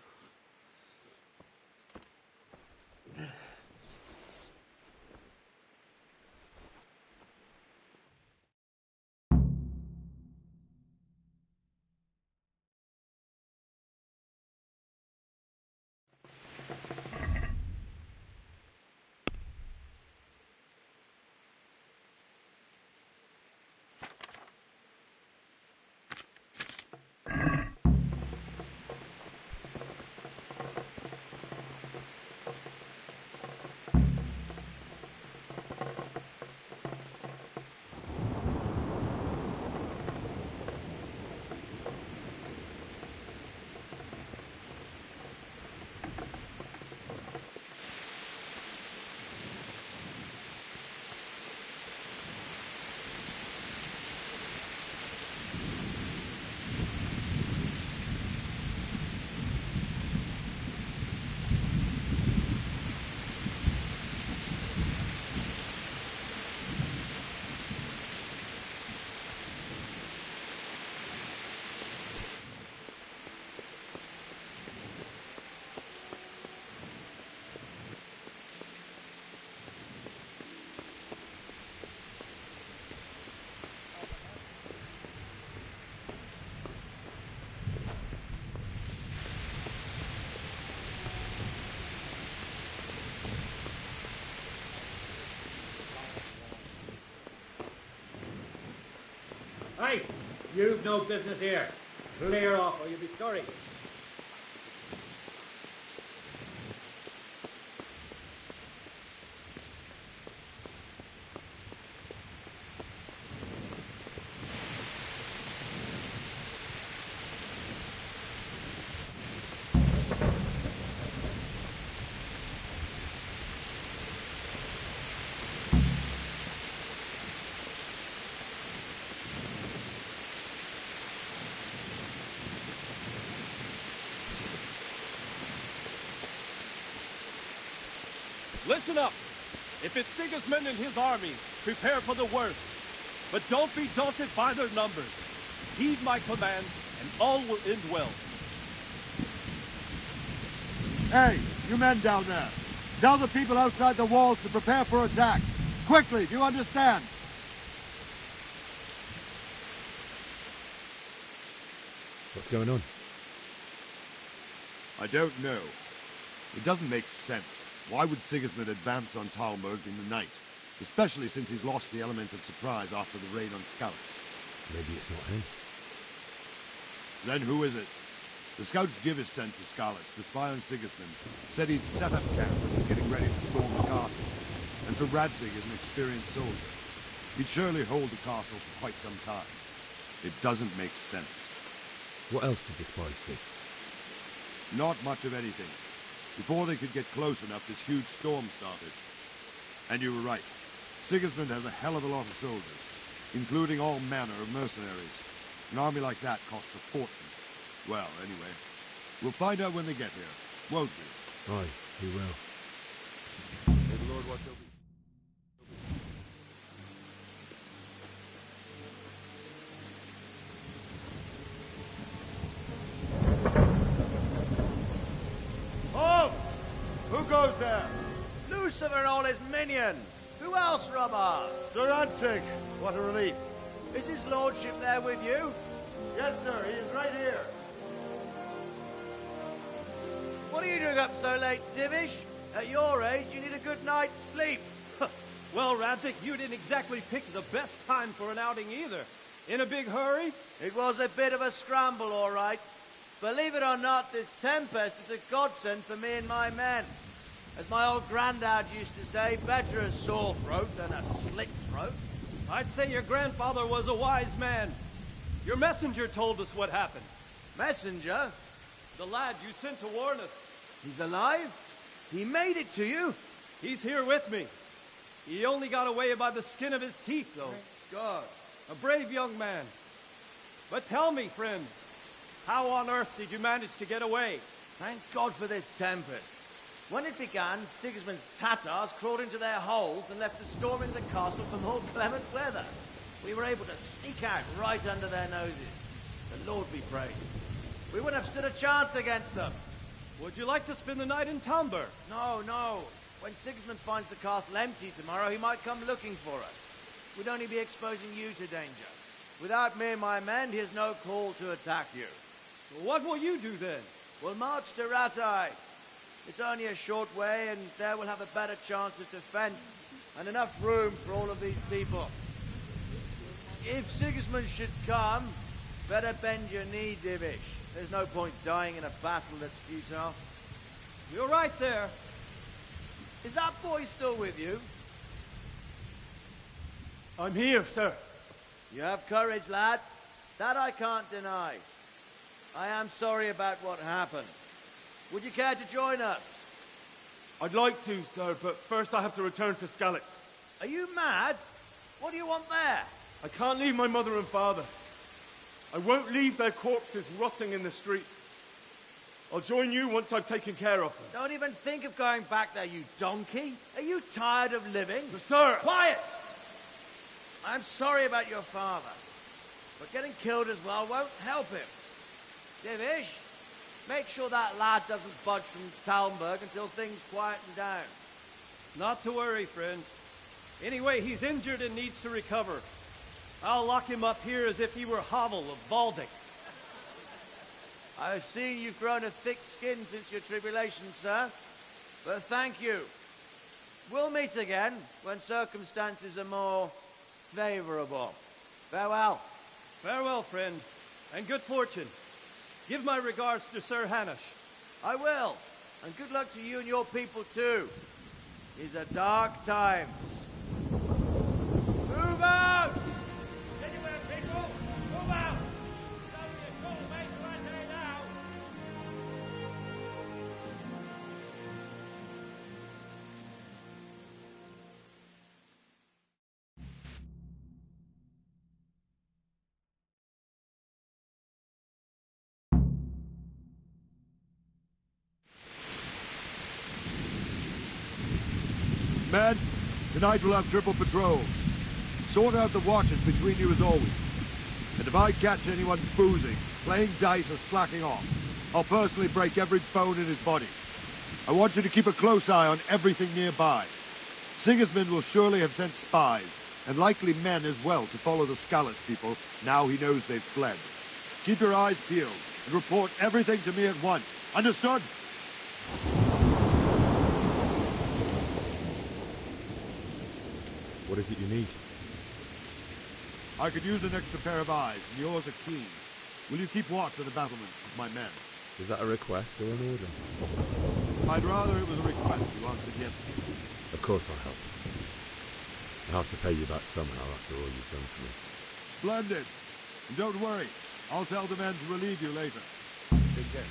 Hey, you've no business here. Clear off or you'll be sorry. Listen up! If it's Sigismund and his army, prepare for the worst. But don't be daunted by their numbers. Heed my commands, and all will end well. Hey, you men down there. Tell the people outside the walls to prepare for attack. Quickly, do you understand? What's going on? I don't know. It doesn't make sense. Why would Sigismund advance on Talmberg in the night? Especially since he's lost the element of surprise after the raid on Skalitz. Maybe it's not him. Then who is it? The scouts Divish sent to Skalitz to spy on Sigismund said he'd set up camp and was getting ready to storm the castle. And so Radzig is an experienced soldier. He'd surely hold the castle for quite some time. It doesn't make sense. What else did the spies see? Not much of anything. Before they could get close enough, this huge storm started. And you were right. Sigismund has a hell of a lot of soldiers, including all manner of mercenaries. An army like that costs a fortune. Well, anyway, we'll find out when they get here, won't we? Aye, we will. May the Lord watch over you. Halt! Who goes there? Lucifer and all his minions. Who else, Robber? Sir Radzig, what a relief. Is his lordship there with you? Yes, sir, he is right here. What are you doing up so late, Divish? At your age, you need a good night's sleep. Well, Radzig, you didn't exactly pick the best time for an outing either. In a big hurry? It was a bit of a scramble, all right. Believe it or not, this tempest is a godsend for me and my men. As my old granddad used to say, better a sore throat than a slit throat. I'd say your grandfather was a wise man. Your messenger told us what happened. Messenger? The lad you sent to warn us. He's alive? He made it to you? He's here with me. He only got away by the skin of his teeth, though. Thank God. A brave young man. But tell me, friend, how on earth did you manage to get away? Thank God for this tempest. When it began, Sigismund's Tatars crawled into their holes and left us storming the castle for more clement weather. We were able to sneak out right under their noses. The Lord be praised. We wouldn't have stood a chance against them. Would you like to spend the night in Talmberg? No, no. When Sigismund finds the castle empty tomorrow, he might come looking for us. We'd only be exposing you to danger. Without me and my men, he has no call to attack you. What will you do then? We'll march to Rattay. It's only a short way, and there we'll have a better chance of defense and enough room for all of these people. If Sigismund should come, better bend your knee, Divish. There's no point dying in a battle that's futile. You're right there. Is that boy still with you? I'm here, sir. You have courage, lad. That I can't deny. I am sorry about what happened. Would you care to join us? I'd like to, sir, but first I have to return to Skalitz. Are you mad? What do you want there? I can't leave my mother and father. I won't leave their corpses rotting in the street. I'll join you once I've taken care of them. Don't even think of going back there, you donkey. Are you tired of living? But sir! Quiet! I'm sorry about your father, but getting killed as well won't help him. Divish, make sure that lad doesn't budge from Talmberg until things quieten down. Not to worry, friend. Anyway, he's injured and needs to recover. I'll lock him up here as if he were Havel of Baldic. I've seen you've grown a thick skin since your tribulation, sir. But thank you. We'll meet again when circumstances are more favorable. Farewell. Farewell, friend, and good fortune. Give my regards to Sir Hanush. I will, and good luck to you and your people too. These are dark times. Move out! Anywhere, people! Move out! It's only a short way to Rattay now! Men, tonight we'll have triple patrols. Sort out the watches between you as always. And if I catch anyone boozing, playing dice or slacking off, I'll personally break every bone in his body. I want you to keep a close eye on everything nearby. Sigismund will surely have sent spies, and likely men as well, to follow the Skalitz people now he knows they've fled. Keep your eyes peeled, and report everything to me at once. Understood? What is it you need? I could use an extra pair of eyes, and yours are keen. Will you keep watch of the battlements with my men? Is that a request or an order? I'd rather it was a request you answered yes to. Of course I'll help. I'll have to pay you back somehow after all you've done for me. Splendid. And don't worry, I'll tell the men to relieve you later. Take care.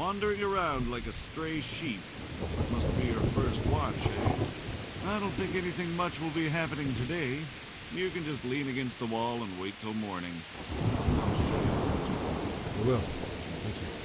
Wandering around like a stray sheep. Must be your first watch, eh? I don't think anything much will be happening today. You can just lean against the wall and wait till morning. I will. Thank you.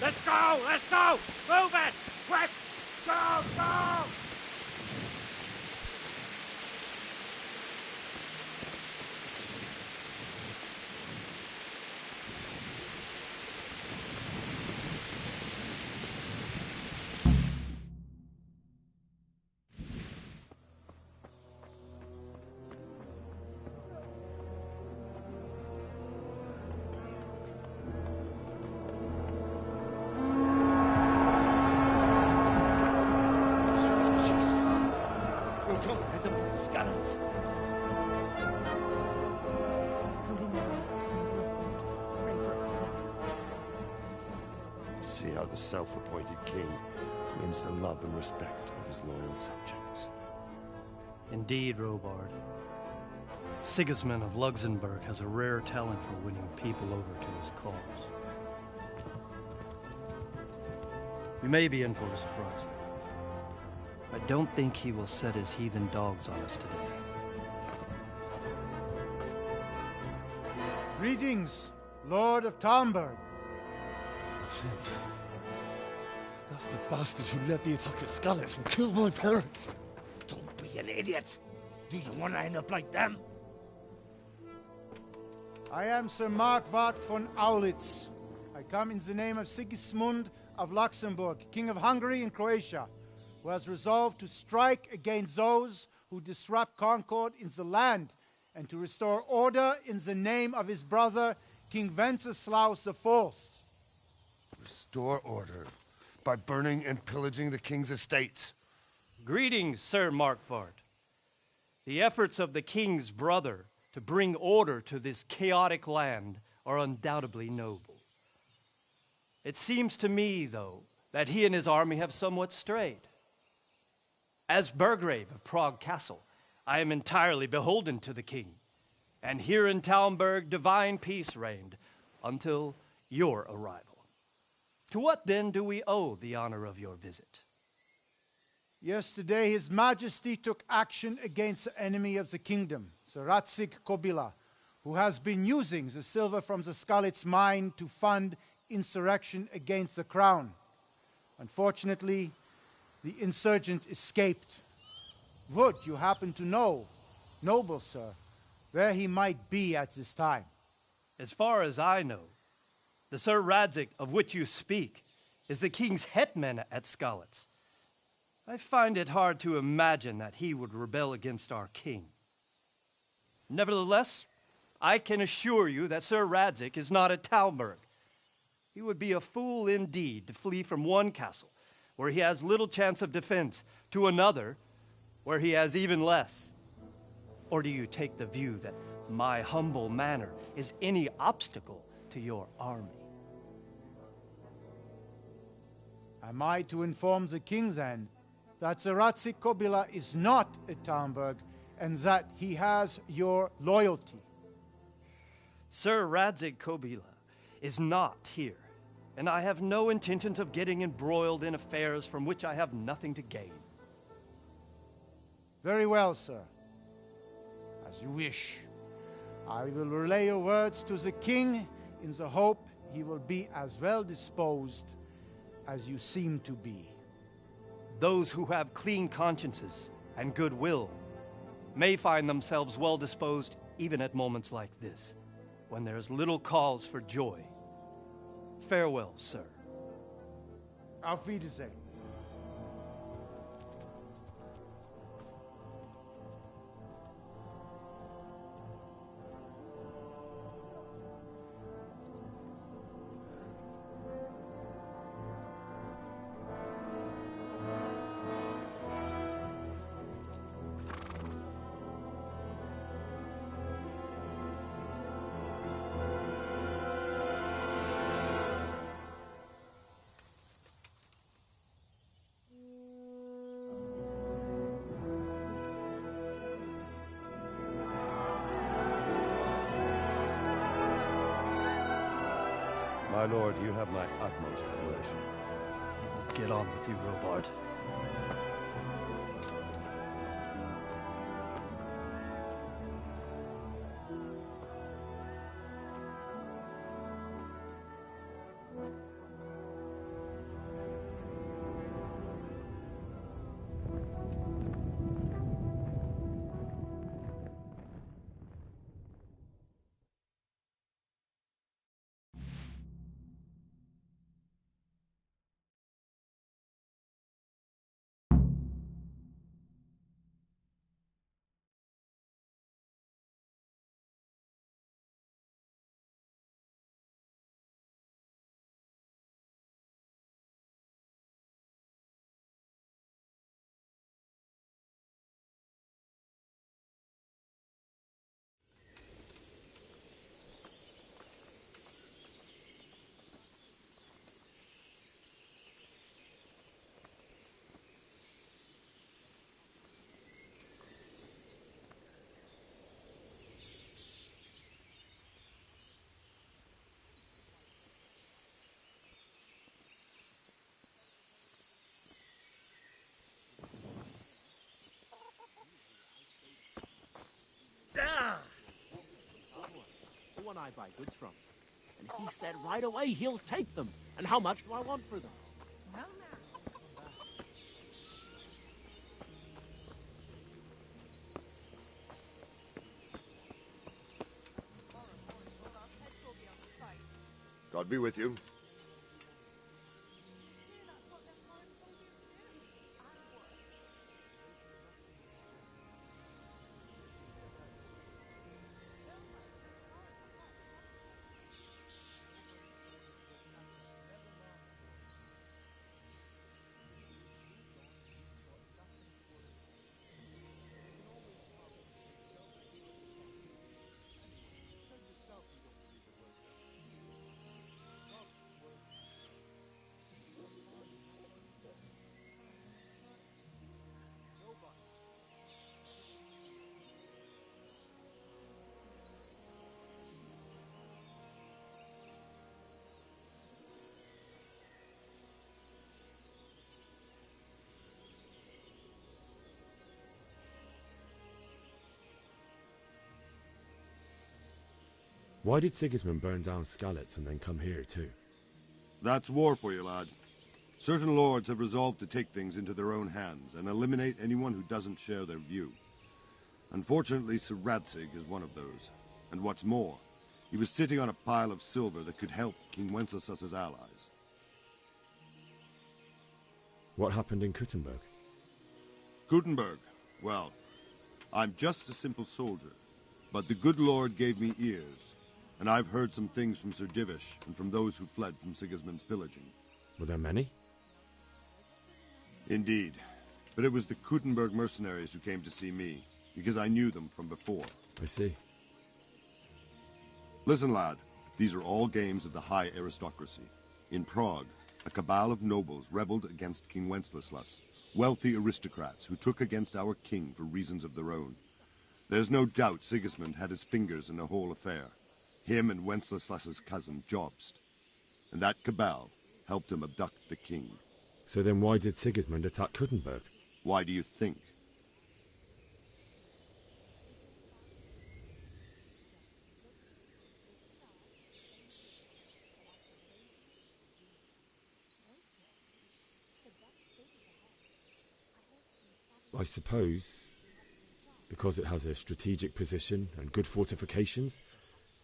Let's go! Let's go! Move it! Quick! Go! Go! Holy Mary, Mother of God, pray for us sinners, see how the self-appointed king wins the love and respect of his loyal subjects. Indeed, Robard. Sigismund of Luxembourg has a rare talent for winning people over to his cause. You may be in for a surprise, though. I don't think he will set his heathen dogs on us today. Greetings, Lord of Talmberg. That's the bastard who led the attack at Skalitz and killed my parents. Don't be an idiot. Do you want to end up like them? I am Sir Markwart von Aulitz. I come in the name of Sigismund of Luxembourg, King of Hungary and Croatia, who has resolved to strike against those who disrupt concord in the land and to restore order in the name of his brother, King Wenceslaus IV. Restore order by burning and pillaging the king's estates. Greetings, Sir Markwart. The efforts of the king's brother to bring order to this chaotic land are undoubtedly noble. It seems to me, though, that he and his army have somewhat strayed. As Burgrave of Prague Castle, I am entirely beholden to the king, and here in Talmberg divine peace reigned until your arrival. To what then do we owe the honor of your visit? Yesterday, His Majesty took action against the enemy of the kingdom, Sir Radzig Kobyla, who has been using the silver from the Skalitz mine to fund insurrection against the crown. Unfortunately, the insurgent escaped. Would you happen to know, noble sir, where he might be at this time? As far as I know, the Sir Radzig of which you speak is the king's hetman at Skalitz. I find it hard to imagine that he would rebel against our king. Nevertheless, I can assure you that Sir Radzig is not at Talmberg. He would be a fool indeed to flee from one castle, where he has little chance of defense, to another, where he has even less. Or do you take the view that my humble manner is any obstacle to your army? Am I to inform the king, then, that Sir Radzig Kobyla is not at Talmberg, and that he has your loyalty? Sir Radzig Kobyla is not here, and I have no intentions of getting embroiled in affairs from which I have nothing to gain. Very well, sir. As you wish. I will relay your words to the king in the hope he will be as well disposed as you seem to be. Those who have clean consciences and goodwill may find themselves well disposed even at moments like this, when there is little cause for joy. Farewell, sir. Auf Wiedersehen. My lord, you have my utmost admiration. Get on with you, Robard. anyone I buy goods from. And he said right away he'll take them. And how much do I want for them? Well, God be with you. Why did Sigismund burn down Skalitz and then come here too? That's war for you, lad. Certain lords have resolved to take things into their own hands and eliminate anyone who doesn't share their view. Unfortunately, Sir Radzig is one of those. And what's more, he was sitting on a pile of silver that could help King Wenceslas's allies. What happened in Kuttenberg? Kuttenberg? Well, I'm just a simple soldier, but the good Lord gave me ears, and I've heard some things from Sir Divish and from those who fled from Sigismund's pillaging. Were there many? Indeed, but it was the Kuttenberg mercenaries who came to see me, because I knew them from before. I see. Listen, lad, these are all games of the high aristocracy. In Prague, a cabal of nobles rebelled against King Wenceslas, wealthy aristocrats who took against our king for reasons of their own. There's no doubt Sigismund had his fingers in the whole affair. Him and Wenceslas's cousin, Jobst. And that cabal helped him abduct the king. So then why did Sigismund attack Kuttenberg? Why do you think? I suppose because it has a strategic position and good fortifications,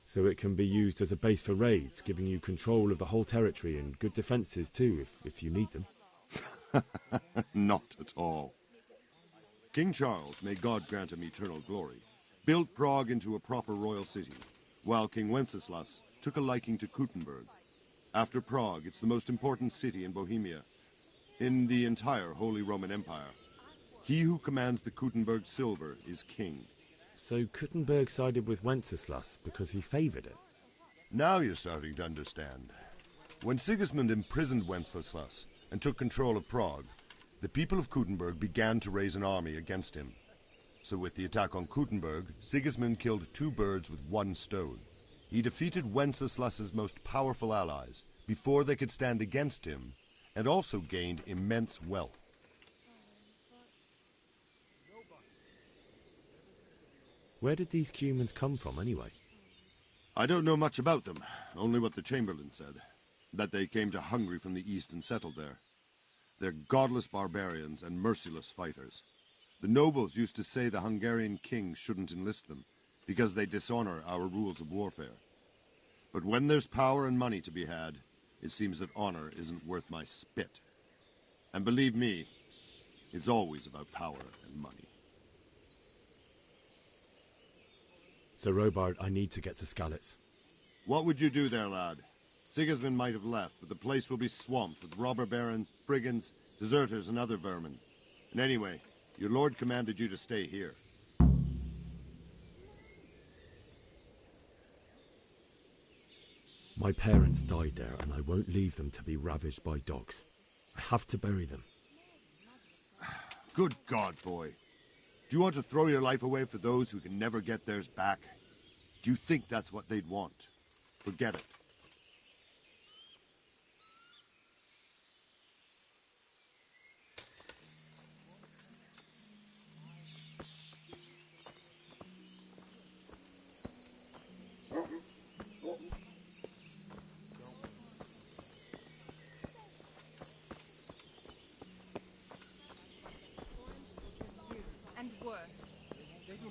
so it can be used as a base for raids, giving you control of the whole territory and good defences too, if you need them. Not at all. King Charles, may God grant him eternal glory, built Prague into a proper royal city, while King Wenceslas took a liking to Kuttenberg. After Prague, it's the most important city in Bohemia, in the entire Holy Roman Empire. He who commands the Kuttenberg silver is king. So Kuttenberg sided with Wenceslas because he favoured it? Now you're starting to understand. When Sigismund imprisoned Wenceslas and took control of Prague, the people of Kuttenberg began to raise an army against him. So with the attack on Kuttenberg, Sigismund killed two birds with one stone. He defeated Wenceslas's most powerful allies before they could stand against him, and also gained immense wealth. Where did these Cumans come from, anyway? I don't know much about them, only what the Chamberlain said. That they came to Hungary from the east and settled there. They're godless barbarians and merciless fighters. The nobles used to say the Hungarian king shouldn't enlist them, because they dishonor our rules of warfare. But when there's power and money to be had, it seems that honor isn't worth my spit. And believe me, it's always about power and money. So, Robard, I need to get to Skalitz. What would you do there, lad? Sigismund might have left, but the place will be swamped with robber barons, brigands, deserters, and other vermin. And anyway, your lord commanded you to stay here. My parents died there, and I won't leave them to be ravaged by dogs. I have to bury them. Good God, boy. Do you want to throw your life away for those who can never get theirs back? Do you think that's what they'd want? Forget it.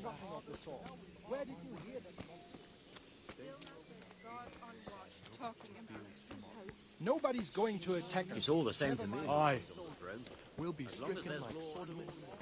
fussing off the sword. Where did you hear that nonsense? Nobody's going to attack us. It's all the same to me. Aye. We'll We'll be as long as stricken there's like law Sodom and and order.